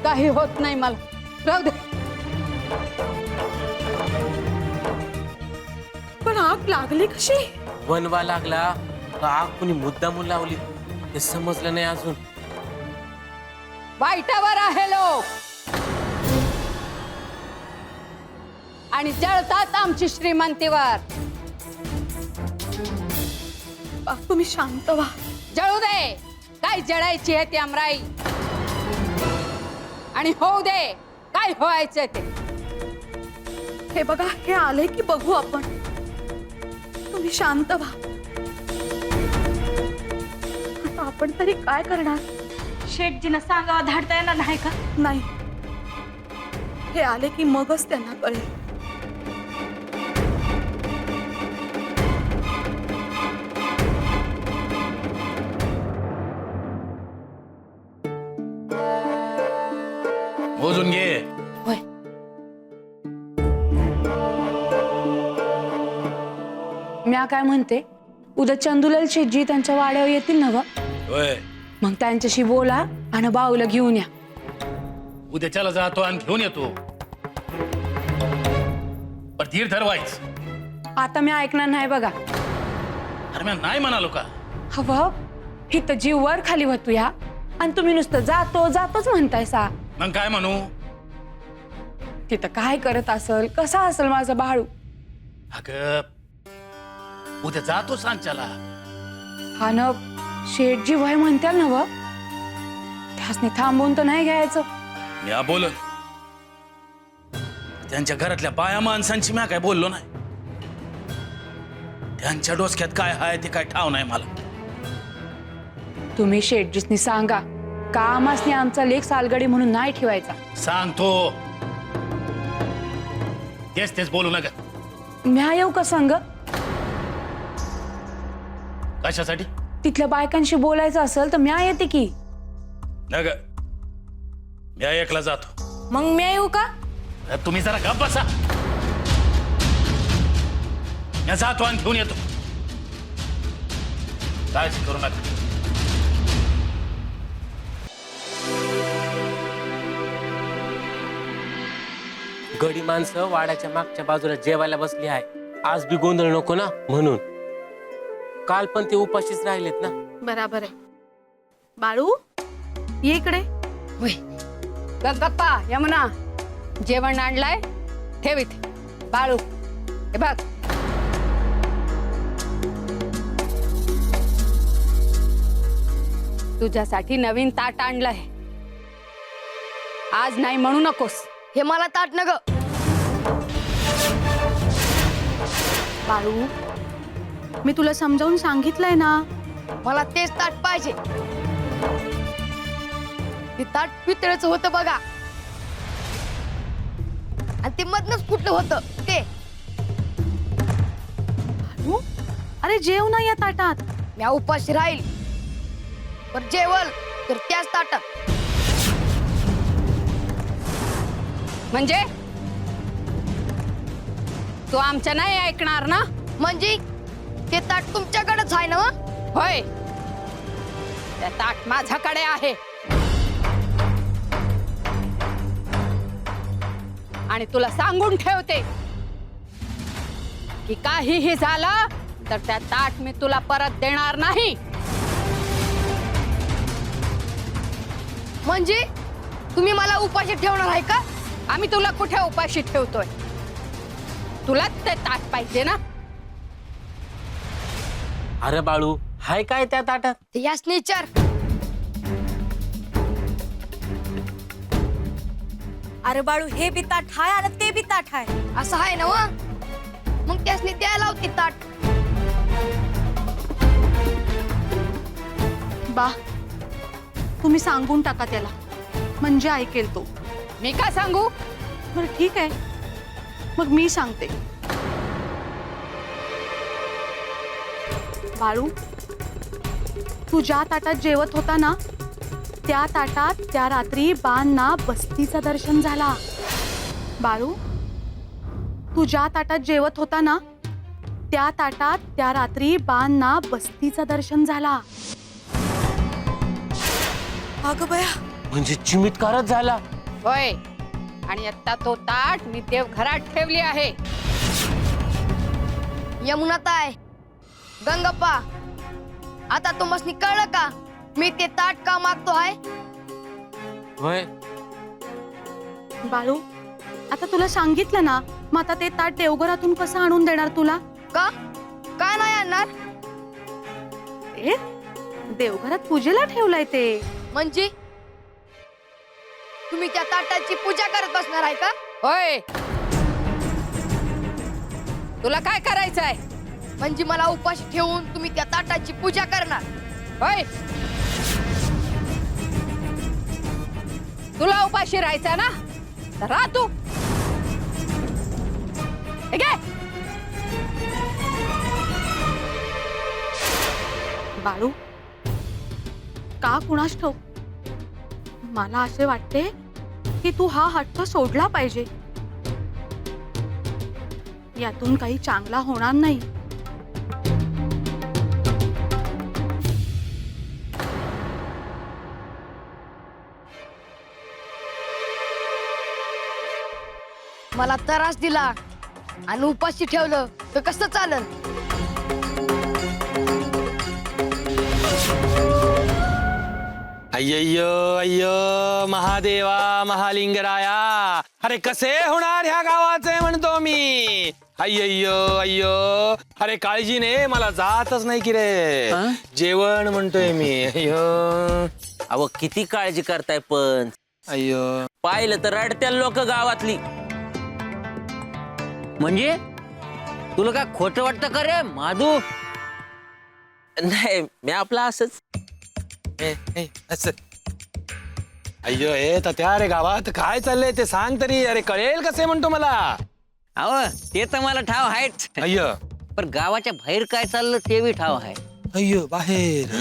Speaker 1: काही होत नाही मला, राहू दे.
Speaker 4: पण आग लागली कशी?
Speaker 10: वनवा लागला का आग कुणी मुद्दामून लावली हे समजलं नाही अजून.
Speaker 1: वाईटावर आहे लोक आणि जळतात आमची श्रीमंतीवर.
Speaker 4: बा, तुम्ही शांत व्हा.
Speaker 1: जळू दे, काय जळायची आहे ती अमराई, आणि होऊ दे काय व्हायचं ते.
Speaker 4: हे बघा, हे आले की बघू आपण. तुम्ही शांत व्हा. आता आपण तरी काय करणार? शेठजीनं सांगावा धाडता येणार नाही का? नाही, हे आले की मगच त्यांना कळेल.
Speaker 6: मोजून घे.
Speaker 4: होय.
Speaker 5: म्या काय म्हणते, उद्या चंदुलाल शेटजी त्यांच्या वाड्यावर येतील ना ग?
Speaker 6: होय,
Speaker 5: मग त्यांच्याशी बोला आणि बाऊला घेऊन या.
Speaker 6: उद्याच्याला जातो आणि घेऊन येतो. पण धीर ठरवायच.
Speaker 5: आता मी ऐकणार नाही बघा.
Speaker 6: अरे मी नाही म्हणालो का?
Speaker 5: हवं इथं जीव वर खाली होतो या, आणि तुम्ही नुसतं जातो जातोच म्हणताय सा.
Speaker 6: मग काय म्हणू?
Speaker 5: तिथं काय करत असल, कसा असेल माझा बाळू?
Speaker 6: अगं उद्या जातो सांच्याला.
Speaker 5: हा न, शेठजी वय म्हणत्याल ना व, त्यासनी थांबवून तर नाही घ्यायचं.
Speaker 6: मी बोल, त्यांच्या घरातल्या बाया माणसांची मी काय बोललो नाही. त्यांच्या डोसक्यात काय आहे ते काय ठाव नाही मला.
Speaker 5: तुम्ही शेठजीसनी सांगा, कामासनी आमचा लेख सालगडी म्हणून नाही ठेवायचा.
Speaker 6: सांगतो. तेच तेच बोलू नका.
Speaker 5: म्या येऊ का संग?
Speaker 6: कशासाठी?
Speaker 5: तिथल्या बायकांशी बोलायचं असेल तर म्या येते की.
Speaker 6: नग मी एकला जातो.
Speaker 9: मग मी येऊ का?
Speaker 6: तुम्ही जरा गप्प बसा. मी जातो आणि घेऊन येतो. काळजी करू नका.
Speaker 10: गडी माणसं वाड्याच्या मागच्या बाजूला जेवायला बसली आहे. आज बी गोंधळ नको ना म्हणून. काल पण ते उपाशीच राहिलेत ना.
Speaker 9: बराबर आहे. बाळू ये इकडे.
Speaker 1: गप्पा यमुना जेवण आणलाय ठेव इथे. बाळू हे बघ, तुझ्यासाठी नवीन ताट आणलंय. आज नाही म्हणू नकोस.
Speaker 2: हे मला ताट न ग.
Speaker 9: बाळू मी तुला समजावून सांगितलंय ना.
Speaker 2: मला तेच ताट पाहिजे. ते ताट पितळेचं होतं बघा, आणि ते मधनच फुटलं होतं ते.
Speaker 9: बाळू अरे जेव ना या ताटात.
Speaker 2: म्या उपाशी राहील पण जेवल तर त्याच ताटात.
Speaker 1: म्हणजे तू आमच्या नाही ऐकणार ना?
Speaker 2: म्हणजे ते ताट तुमच्याकडेच आहे ना?
Speaker 1: होय, ते ताट माझ्याकडे आहे. आणि तुला सांगून ठेवते की काहीही झालं तर त्या ताट मी तुला परत देणार नाही.
Speaker 2: म्हणजे तुम्ही मला उपाशी ठेवणार आहे का?
Speaker 1: आम्ही तुला कुठे उपाशी ठेवतोय? तुला ते ताट पाहिजे ना?
Speaker 10: अरे बाळू हाय काय त्या ताटात?
Speaker 2: ते यासनी विचार.
Speaker 4: अरे बाळू हे बी ताट हाय आणि ते बी ताट हाय.
Speaker 2: असं आहे ना व? मग त्यासनी द्यायला होती ताट.
Speaker 9: बा तुम्ही सांगून टाका त्याला, म्हणजे ऐकेल तो.
Speaker 1: मी का सांगू?
Speaker 9: बरं ठीक आहे, मग मी सांगते. बाळू तू ज्या ताटात जेवत होता ना त्या ताटात त्या रात्री बाणना बस्तीचं दर्शन झाला. बाळू तू ज्या ताटात जेवत होता ना त्या ताटात त्या रात्री बाणना बस्तीचं दर्शन झाला.
Speaker 4: अगं बया,
Speaker 10: म्हणजे चिमितकारच झाला.
Speaker 1: होय, आणि आता तो ताट मी देवघरात ठेवली आहे.
Speaker 2: यमुनाताई, गंगप्पा, आता तुम्हाला कळलं का मी ते ताट का मागतो आहे?
Speaker 10: होय.
Speaker 9: बाळू आता तुला सांगितलं ना, मग आता ते ताट देवघरातून कसं आणून देणार तुला?
Speaker 2: का काय नाही आणणार?
Speaker 9: ए देवघरात पूजेला ठेवलंय ते.
Speaker 2: म्हणजे तुम्ही त्या ताटाची पूजा करत बसणार आहे का?
Speaker 1: होय, तुला काय करायचंय?
Speaker 2: म्हणजे मला उपाशी ठेवून तुम्ही त्या ताटाची पूजा करणार?
Speaker 1: होय, तुला उपाशी राहायचं ना तर राह तू. हे घे.
Speaker 9: बाळू का कुणास ठाऊक मला असे वाटते की तू हा हट्ट सोडला पाहिजे. यातून काही चांगला होणार नाही.
Speaker 2: मला त्रास दिला आणि उपाशी ठेवलं तर कसं चालेल?
Speaker 10: अय्यो अय्यो महादेवा महालिंगराया, अरे कसे होणार ह्या गावाचे म्हणतो मी. अय्यो अय्यो, अरे काळजीने मला जातच नाही की रे. जेवण म्हणतोय मी. अय्यो
Speaker 12: अहो किती काळजी करताय पण.
Speaker 10: अय्यो
Speaker 12: पाहिलं तर रडत्या लोक गावातली.
Speaker 11: म्हणजे तुला काय खोटं वाटतं का रे माधू?
Speaker 12: नाही मी आपला असंच.
Speaker 10: असं अय्यो हे तर त्या रे गावात काय चाललंय ते सांग तरी. अरे कळेल कसे म्हणतो मला.
Speaker 11: अहो ते तर मला ठाव आहेच,
Speaker 10: अय्य
Speaker 11: पण गावाच्या बाहेर काय चाललं ते बी ठाव आहे.
Speaker 10: अय्यो बाहेर.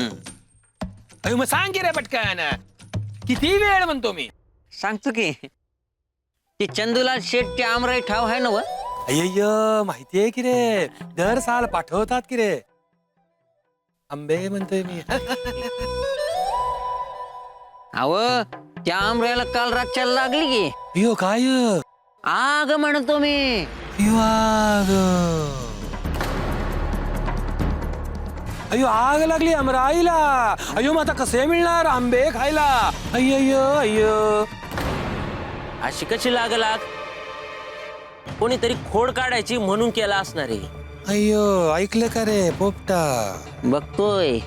Speaker 10: अय्यो मग सांग की रे पटकन, किती वेळ म्हणतो मी.
Speaker 11: सांगतो की, ते चंदूलाल शेठचे आमराई ठाव आहे ना व?
Speaker 10: अय्य माहितीये की रे, दर साल पाठवतात की रे. आंबे म्हणतोय मी.
Speaker 11: अहो त्या आमराईला काल रातच्या लागली की.
Speaker 10: अय्यो काय.
Speaker 11: आग म्हणतो मी.
Speaker 10: अय्यो आग. अय्यो आग लागली अमराईला. अय्यो मग आता कसे मिळणार आंबे खायला. अय्यो अय्यो.
Speaker 12: अशी कशी लाग कोणीतरी खोड काढायची म्हणून केला असणार आहे.
Speaker 10: अय्यो ऐकलं का रे पोपटा.
Speaker 11: बघतोय.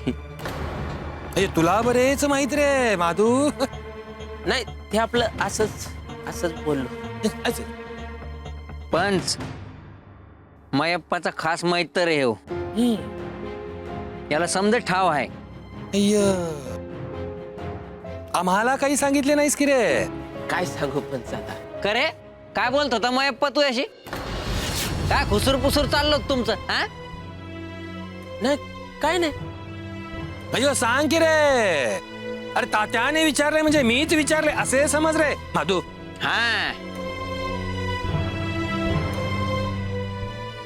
Speaker 10: अय्यो तुला बरेच माहित रे माधू.
Speaker 12: नाही ते आपलं असंच बोललो.
Speaker 11: पंच मयप्पाचा खास माहित तर आहे हो. याला समजा ठाव आहे.
Speaker 10: अय्यो आम्हाला काही सांगितले नाहीस की रे.
Speaker 12: काय सांगू पंच आता.
Speaker 11: करे काय बोलत होता मयप्पा तू अशी. काय खुसूर पुसूर चाललो तुमचं हा.
Speaker 12: नाही काय नाही.
Speaker 10: अय्यो सांग की रे. अरे तात्याने विचारले म्हणजे मीच विचारले असे समज रे माधू.
Speaker 11: हा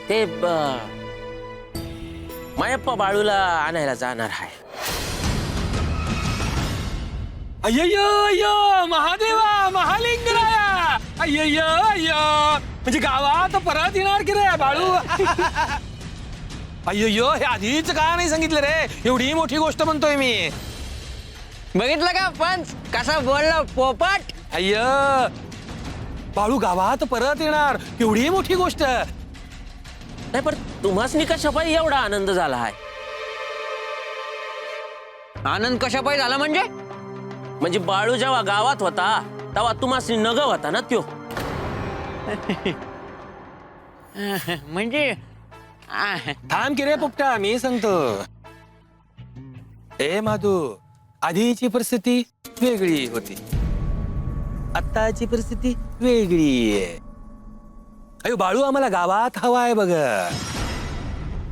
Speaker 12: ते मायप्पा बाळूला आणायला जाणार आहे.
Speaker 10: अय्यो अय्यो महादेवा महालिंगराया. अय्यो अय्यो म्हणजे गावात परत येणार की रे बाळू. अय्यो हे आधीच का नाही सांगितलं रे. एवढी मोठी गोष्ट म्हणतोय मी.
Speaker 11: बघितलं का पंच कसा बोलला पोपट.
Speaker 10: अय्यो बाळू गावात परत येणार एवढी मोठी गोष्ट.
Speaker 12: नाही पण तुम्हासनी कशापायी एवढा आनंद झाला आहे.
Speaker 11: आनंद कशापायी झाला
Speaker 12: म्हणजे बाळू जेव्हा गावात होता तेव्हा तुम्हासनी नग होता ना त्यो.
Speaker 11: म्हणजे
Speaker 10: थांब की रे पोपटा मी सांगतो. ए माधू आधीची परिस्थिती वेगळी होती, आत्ताची परिस्थिती वेगळी आहे. अयो बाळू आम्हाला गावात हवाय बघ.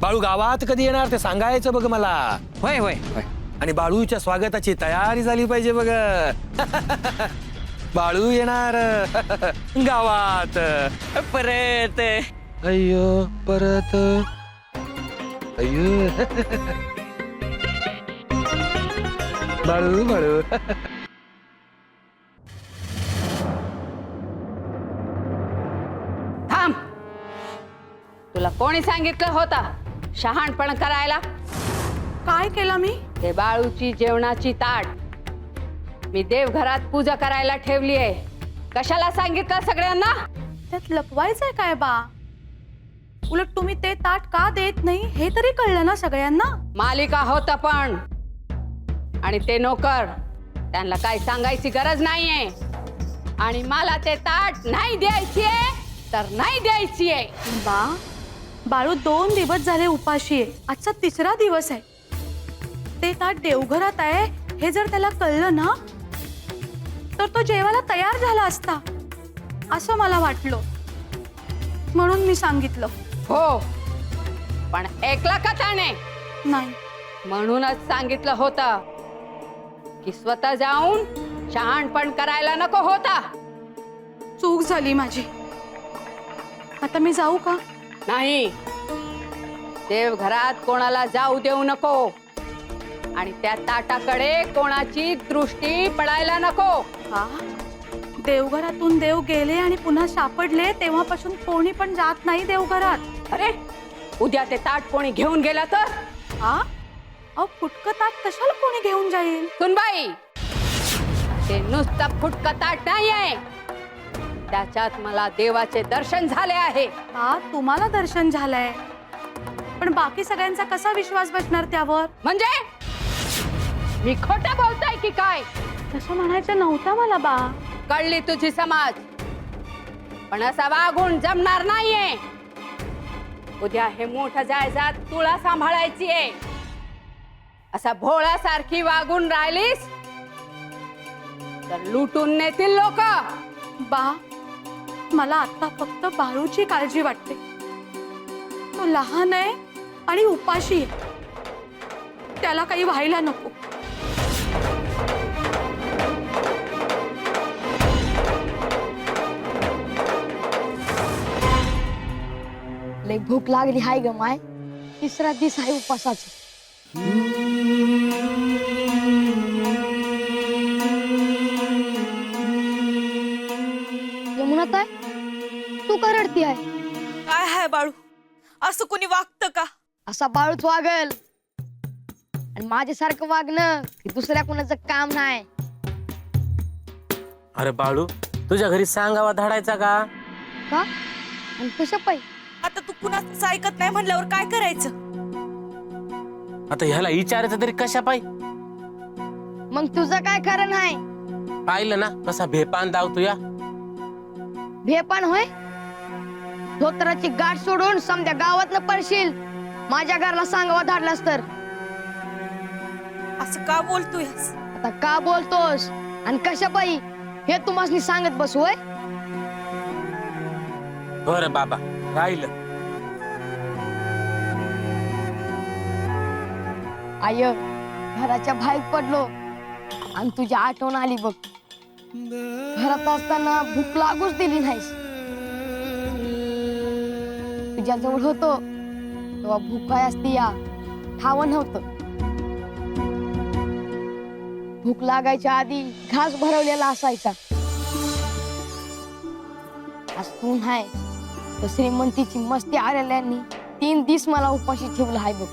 Speaker 10: बाळू गावात कधी येणार ते सांगायचं बघ मला.
Speaker 11: होय होय होय.
Speaker 10: आणि बाळूच्या स्वागताची तयारी झाली पाहिजे बघ. बाळू येणार गावात
Speaker 11: परत.
Speaker 10: अय्यो परत. अय्यो बाळू बाळू.
Speaker 1: थांब. तुला कोणी सांगितलं होतं शहाणपण करायला.
Speaker 9: काय केलं मी.
Speaker 1: ते बाळूची जेवणाची ताट मी देवघरात पूजा करायला ठेवली आहे. कशाला सांगितलं सगळ्यांना.
Speaker 9: त्यात लपवायचंय काय बा. उलट तुम्ही ते ताट का देत नाही हे तरी कळलं ना सगळ्यांना.
Speaker 1: मालिका होता पण आणि ते नोकर त्यांना काही सांगायची गरज नाहीये. आणि मला ते ताट नाही द्यायची आहे तर नाही द्यायची आहे.
Speaker 9: बा बाळू 2 दिवस झाले उपाशी आहे. आजचा 3रा दिवस आहे. ते ताट देवघरात आहे हे जर त्याला कळलं ना तर तो जेवायला तयार झाला असता असं मला वाटलं, म्हणून मी सांगितलं.
Speaker 1: हो पण ऐकला का त्याने.
Speaker 9: नाही
Speaker 1: म्हणूनच सांगितलं होतं की स्वतः जाऊन शहाणपण करायला नको होता.
Speaker 9: चूक झाली माझी. आता मी जाऊ का.
Speaker 1: नाही देवघरात कोणाला जाऊ देऊ नको आणि त्या ताटाकडे कोणाची दृष्टी पडायला नको.
Speaker 9: हा देवघरातून देव गेले आणि पुन्हा सापडले तेव्हापासून कोणी पण जात नाही देवघरात.
Speaker 1: अरे उद्या ते ताट कोणी घेऊन गेला तर.
Speaker 9: हा अहो फुटकं ताट कशाला कोणी घेऊन जाईल.
Speaker 1: सुनबाई ते नुसतं फुटकं ताट नाहीये, त्याच्यात मला देवाचे दर्शन झाले आहे.
Speaker 9: हा तुम्हाला दर्शन झालंय पण बाकी सगळ्यांचा कसा विश्वास बसणार त्यावर.
Speaker 1: म्हणजे मी खोटं बोलताय की काय.
Speaker 9: तसं म्हणायचं नव्हतं मला बा.
Speaker 1: कळली तुझी समज पण असा वागून जमणार नाहीये. उद्या हे मोठं जायजात तुला सांभाळायची आहे. असा भोळ्यासारखी वागून राहिलीस तर लुटून नेतील लोक.
Speaker 9: बा मला आता फक्त बाळूची काळजी वाटते. तो लहान आहे आणि उपाशी आहे. त्याला काही व्हायला नको.
Speaker 2: लय भूक लागली हाय ग माय. तिसरा दिवस आहे उपासाचा. यमुनाताई, तू का रडती आहे?
Speaker 4: काय हाय बाळू, असं कोणी वागतं का?
Speaker 2: असा बाळूच वागल. आणि माझ्यासारखं वागणं हे दुसऱ्या कोणाचं काम नाही.
Speaker 12: अरे बाळू, तुझ्या घरी सांगावा धाडायचा का?
Speaker 2: का? आणि कशा पायी?
Speaker 4: आता तू कुणाच ऐकत नाही म्हणल्यावर काय करायचं?
Speaker 12: आता ह्याला विचारायचं तरी कशा पायी?
Speaker 2: मग तुझं काय खरं नाही?
Speaker 12: पाहिलं ना कसा भेपान दावतो या.
Speaker 2: भेपान होय? धोत्राची गाठ सोडून समध्या गावात पडशील. माझ्या घरला सांगावा धाडलास तर.
Speaker 4: असं का बोलतोय?
Speaker 2: आता का बोलतोस आणि कशा पायी हे तुम्हाला सांगत बसू होय?
Speaker 12: बरं बाबा, राहिलं.
Speaker 2: आय, घराच्या बाहेर पडलो आणि तुझी आठवण आली बघ. घरात असताना भूक लागूच दिली नाहीस. तुझ्या जवळ होतो तेव्हा भूक काय असती या ठाव नव्हतं. भूक लागायच्या आधी घास भरवलेला असायचा. आज तू नाही तर श्रीमंतीची मस्ती आलेल्यांनी 3 दिवस मला उपाशी ठेवलं आहे बघ.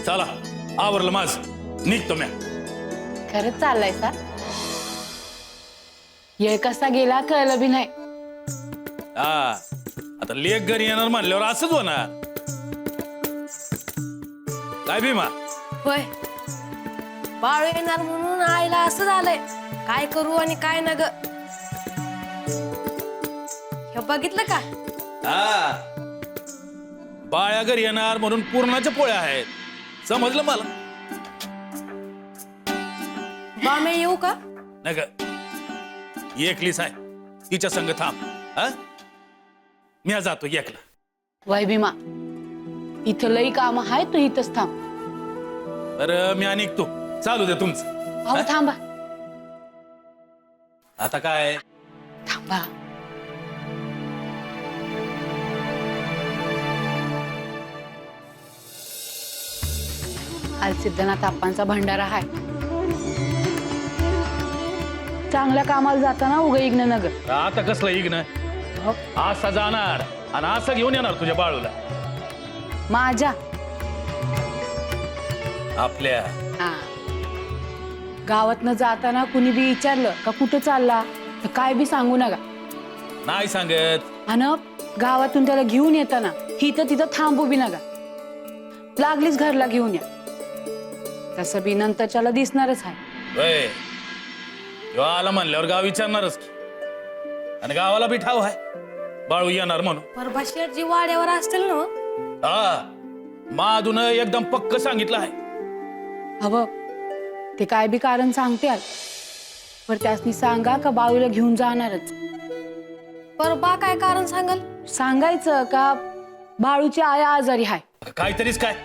Speaker 6: चला, आवरलं माझ, निघतो म्या.
Speaker 8: खरंच चाललाय सा? ये कसा गेला कळलं बी नाही.
Speaker 6: हा, आता लेख घरी येणार म्हणल्यावर असंच होणार. काय भीमा?
Speaker 2: होय, बाळू येणार म्हणून आईला असं झालंय. काय करू आणि काय न ग. हे बघितलं का?
Speaker 6: हा, बाळ्या घरी येणार म्हणून पूर्णाच्या पोळ्या आहेत. समजलं मला.
Speaker 2: बामे येऊ का?
Speaker 6: नग, एकलीच आहे, तिच्या संग थांब. हा, मी जातो एकला.
Speaker 8: वय भीमा, इथं लई काम आहे, तू इथंच थांब.
Speaker 6: तर मी निघतो. चालू दे तुमचं.
Speaker 8: अहो थांबा
Speaker 6: आता काय?
Speaker 8: थांबा. आज सिद्धनाथ आप्पांचा भंडारा आहे. चांगल्या कामाला जाताना उगा इग्न नग.
Speaker 6: आता कसलं इग्न? असा जाणार आणि असं घेऊन येणार तुझ्या बाळूला.
Speaker 8: माझ्या
Speaker 6: आपल्या
Speaker 8: हा, गावातनं जाताना कुणी बी विचारलं का कुठं चालला तर काय बी सांगू नका.
Speaker 6: नाही सांगत.
Speaker 8: आणि गावातून त्याला घेऊन येताना हिथं तिथं थांबू बी नका. लागलीच घरला घेऊन या. तसं बी नंतरच्याला दिसणारच आहे.
Speaker 6: जेव्हा आला म्हणल्यावर गाव विचारणारच की. आणि गावाला बी ठाव आहे बाळू येणार म्हणून.
Speaker 2: परभाषेची वाड्यावर असतील ना?
Speaker 6: हा, माधून एकदम पक्क सांगितलं आहे.
Speaker 8: हवं ते काय बी कारण सांगते पर त्यासनी सांगा का बाळूला घेऊन जाणारच.
Speaker 2: परबा काय कारण सांगल?
Speaker 8: सांगायचं का बाळूची आया आजारी आहे.
Speaker 6: काहीतरीच काय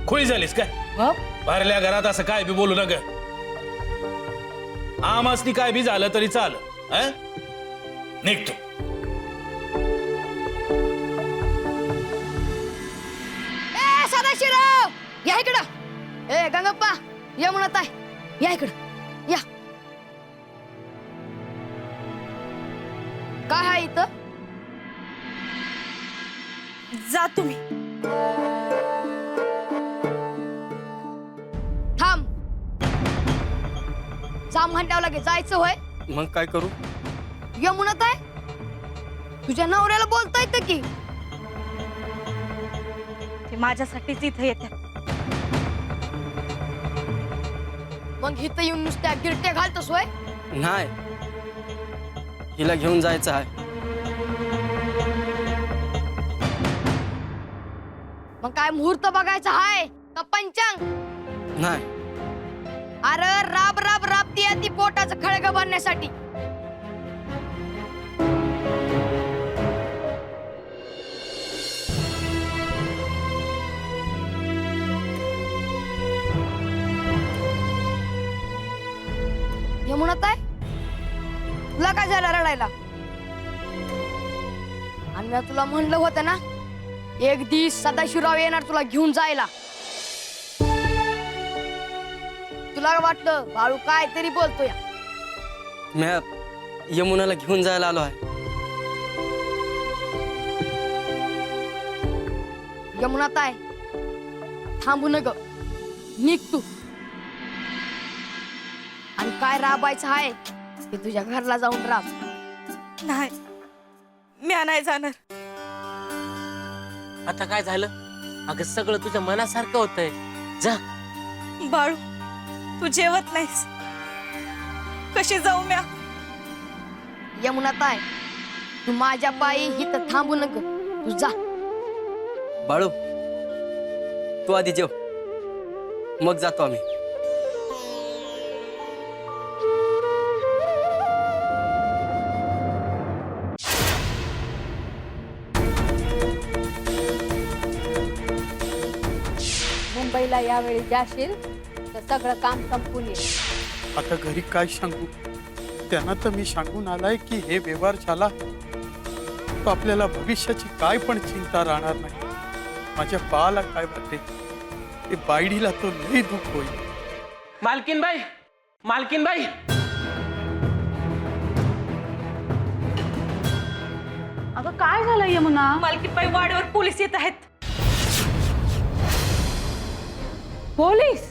Speaker 6: खुळी झालीस काय? भरल्या घरात असं काय बी बोलू नका. आमासनी काय बी झालं तरी चाल. निघतो.
Speaker 2: ए सदाशिवराव, या इकडं. ए गंगप्पा, यमुनाताई, या इकडं या. काय आहे इथं?
Speaker 4: जा तुम्ही.
Speaker 2: थांब. जा म्हणल्यावर लगे जायचं होय?
Speaker 13: मग काय करू?
Speaker 2: यमुनाताई, तुझ्या नवऱ्याला बोलता येतं की?
Speaker 4: ते माझ्यासाठीच इथं येतात.
Speaker 2: मग इथं येऊन नुसत्या गिरट्या घालतोस होय?
Speaker 13: नाही, हिला घेऊन जायचं आहे.
Speaker 2: काय मुहूर्त बघायचा हाय का पंचांग?
Speaker 11: नाही.
Speaker 2: अरे राब राब राबती ती पोटाचं खळग बांधण्यासाठी. यमुना ताई, तुला काय झालं रडायला? आणि मी तुला म्हणलं होतं ना, एक दिवस सदाशिवराव येणार तुला घेऊन जायला. तुला वाटलं बाळू काय तरी बोलतोय.
Speaker 11: मी यमुनाला घेऊन जायला आलो आहे.
Speaker 2: यमुना ताई, थांबू नग, निघ तू. आणि काय राबायचं आहे ते तुझ्या घरला जाऊन राब.
Speaker 4: नाही, मी नाही जाणार.
Speaker 12: आता काय झालं? अगं सगळं तुझ्या मनासारखं होतंय. जा.
Speaker 4: बाळू, तू जेवत नाहीस. कशी जाऊ म्या?
Speaker 2: यमुना ताई, तू माझ्या पायी इथं थांबू नग, तू जा.
Speaker 11: बाळू, तू आधी जेव, मग जातो आम्ही.
Speaker 1: मुंबईला यावेळी जाशील तर सगळं काम संपून येईल.
Speaker 3: आता घरी काय सांगू? त्यांना तर मी सांगून आलाय की हे व्यवहार झाला तर आपल्याला भविष्याची काय पण चिंता राहणार नाही. माझ्या बाळाला काय वाटते ते बायडीला तो लई दुःख होईल.
Speaker 10: मालकीनबाई, मालकीनबाई,
Speaker 8: अगं काय झालं यमुना?
Speaker 4: मालकीनबाई, वाड्यावर पोलीस येत आहेत.
Speaker 1: पोलीस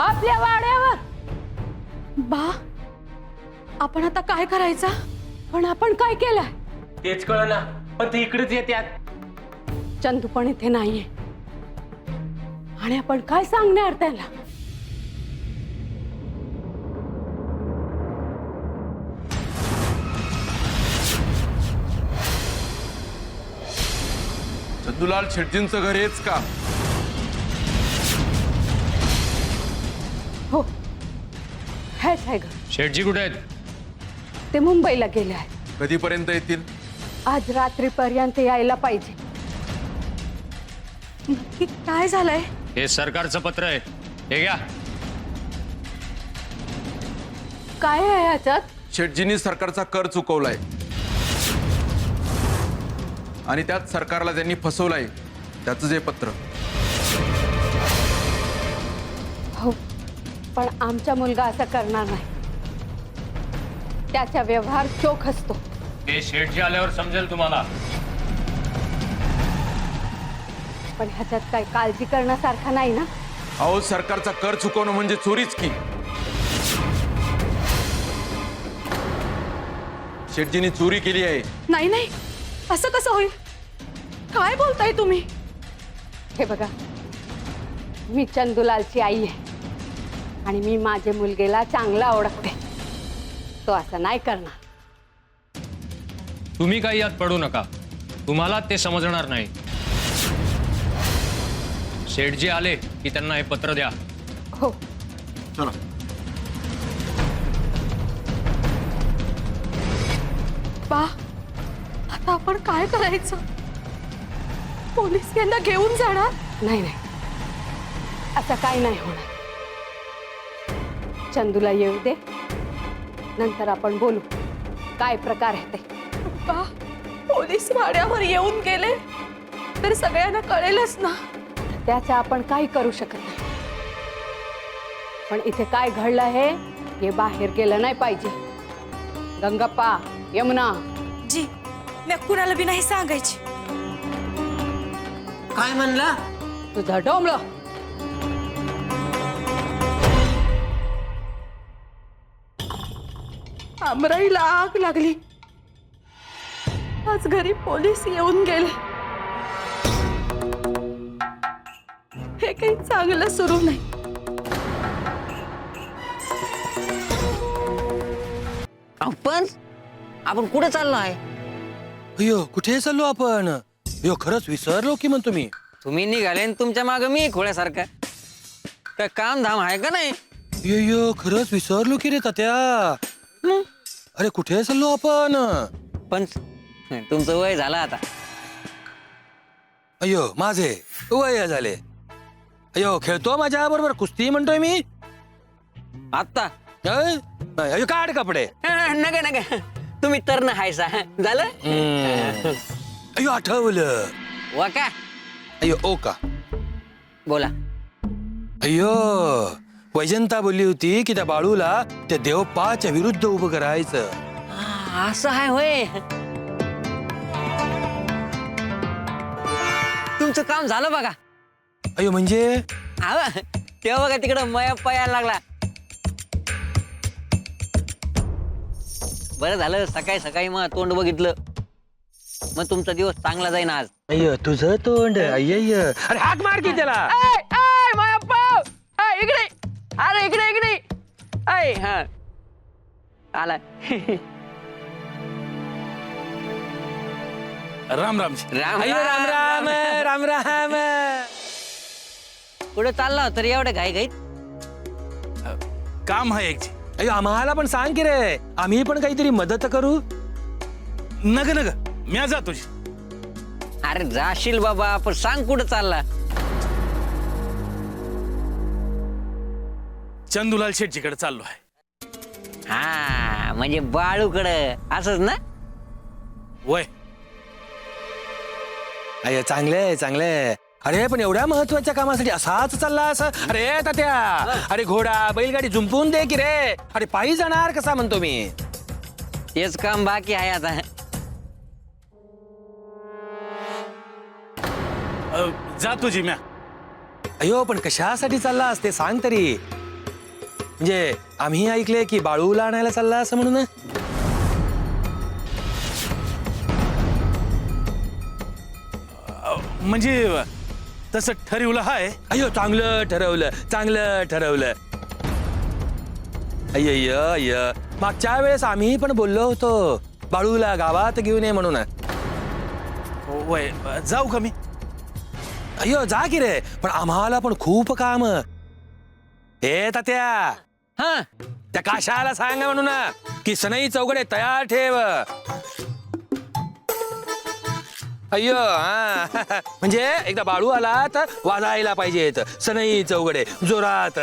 Speaker 1: आपल्या वाड्यावर?
Speaker 9: बा, आपण आता काय करायचं?
Speaker 1: पण आपण काय केलंय?
Speaker 10: तेच कळ ना, पण ते इकडेच येतात.
Speaker 1: चंदू पण इथे नाहीये आणि आपण काय सांगणार त्याला?
Speaker 14: चंदूलाल शेटजींचं घर हेच का?
Speaker 1: हो, हेच आहे घर.
Speaker 10: शेटजी कुठे आहेत?
Speaker 1: ते मुंबईला गेले आहेत.
Speaker 14: कधीपर्यंत येतील?
Speaker 1: आज रात्रीपर्यंत यायला पाहिजे.
Speaker 4: नक्की काय झालंय?
Speaker 10: हे सरकारचं पत्र आहे, हे घ्या.
Speaker 1: काय आहे याच्यात?
Speaker 14: शेटजींनी सरकारचा कर चुकवलाय आणि त्यात सरकारला त्यांनी फसवलाय, त्याचं जे पत्र.
Speaker 1: हो, पण आमचा मुलगा असं करणार नाही. त्याचा व्यवहार चोख असतो.
Speaker 10: हे शेटजी आल्यावर समजेल तुम्हाला.
Speaker 1: पण ह्याच्यात काही काळजी करण्यासारखं नाही ना?
Speaker 14: अहो, सरकारचा कर चुकवणं म्हणजे चोरीच की. शेटजींनी चोरी केली आहे.
Speaker 9: नाही नाही, असं कसं होईल? काय बोलताय तुम्ही?
Speaker 1: हे बघा, मी चंदूलालची आई आहे आणि मी माझ्या मुलगीला चांगला ओळखते. तो असं नाही करणार.
Speaker 10: तुम्ही काही यात पडू नका, तुम्हाला ते समजणार नाही. शेठजी आले की त्यांना हे पत्र द्या.
Speaker 1: हो.
Speaker 14: चला.
Speaker 9: बा, आता आपण काय करायचं? पोलीस यांना घेऊन जाणार?
Speaker 1: नाही नाही, असं काही नाही होणार. चंदूला येऊ दे, नंतर आपण बोलू काय प्रकार आहे ते.
Speaker 9: बा, पोलीस वाड्यावर येऊन गेले तर सगळ्यांना कळेलच ना.
Speaker 1: त्याचा आपण काही करू शकत नाही. पण इथे काय घडलं हे बाहेर गेलं नाही पाहिजे. गंगप्पा, यमुना.
Speaker 4: जी, मी कुणाला बी नाही सांगायची.
Speaker 12: काय म्हणला?
Speaker 1: तुझं डोंबलं.
Speaker 9: आमराईला आग लागली. आज घरी पोलीस येऊन गेले. हे काही चांगलं सुरू नाही.
Speaker 11: आपण कुठे चाललो आहे?
Speaker 13: अयो, कुठे चाललो आपण? अयो, खरंच विसरलो की म्हणतो मी.
Speaker 11: तुम्ही निघाले आणि तुमच्या माग मी खोळ्यासारखा. काय काम धाम आहे का नाही?
Speaker 10: यो खरंच विसरलो की रे तात्या. अरे कुठे चाललो आपण?
Speaker 11: पण तुमचं वय झालं आता.
Speaker 10: अयो माझे वय झाले. अयो खेळतो माझ्या बरोबर कुस्ती म्हणतोय मी.
Speaker 11: आत्ता
Speaker 10: अयो काढ कपडे.
Speaker 11: नका नका, तुम्ही तर ना हायसा झालं.
Speaker 10: अयो आठवलं.
Speaker 11: वा का?
Speaker 10: अयो ओ का?
Speaker 11: बोला.
Speaker 10: अयो वैजंता बोलली होती की त्या बाळूला त्या देवप्पाच्या विरुद्ध उभं करायचं.
Speaker 11: असं आहे होय. तुमचं काम झालं बघा.
Speaker 10: अयो म्हणजे
Speaker 11: तेव्हा बघा तिकडं मयप्पा यायला लागला. बरं झालं सकाळी सकाळी मग तोंड बघितलं, मग तुमचा दिवस चांगला जाईन आज.
Speaker 10: अय्यो तुझं तोंड. अय्य अरे हाक मार की त्याला.
Speaker 11: इकडे अरे इकडे इकडे. ऐ हा आला.
Speaker 6: राम राम
Speaker 11: राम
Speaker 10: अय्यो राम राम राम राम.
Speaker 11: पुढे चालला तर एवढं घाई घाईत.
Speaker 6: काम आहे एक.
Speaker 10: अय्यो आम्हाला पण सांग की रे, आम्ही पण काहीतरी मदत करू.
Speaker 6: नग नग म्या जातो.
Speaker 11: अरे जाशील बाबा, पण सांग कुठं चालला.
Speaker 6: चंदूलाल शेटजीकडे चाललो आहे.
Speaker 11: हा म्हणजे बाळूकडं असंच ना.
Speaker 6: वय
Speaker 10: अय्यो चांगले चांगले. अरे पण एवढ्या महत्वाच्या कामासाठी असाच चालला असं. अरे तात्या, अरे घोडा बैलगाडी जुंपून दे की रे. अरे पायी जाणार कसा म्हणतो मी.
Speaker 11: तेच काम बाकी आहे आता.
Speaker 6: जातो जी म्या.
Speaker 10: अयो पण कशासाठी चाललास ते सांग तरी. म्हणजे आम्ही ऐकले की बाळूला आणायला चालला असं म्हणून.
Speaker 6: म्हणजे तसं ठरवलं हाय.
Speaker 10: अयो चांगलं ठरवलं, चांगलं ठरवलं. अय्य अय्य मागच्या वेळेस आम्ही पण बोललो होतो बाळूला गावात घेऊन ये म्हणून.
Speaker 6: वय जाऊ का मी?
Speaker 10: अय्यो जा की रे, पण आम्हाला पण खूप काम. हे तात्या,
Speaker 11: हा
Speaker 10: त्या काशाला सांग म्हणून की सनई चौघडे तयार ठेव. अय्यो हा म्हणजे एकदा बाळू आला तर वाजायला पाहिजेत सनई चौघडे जोरात.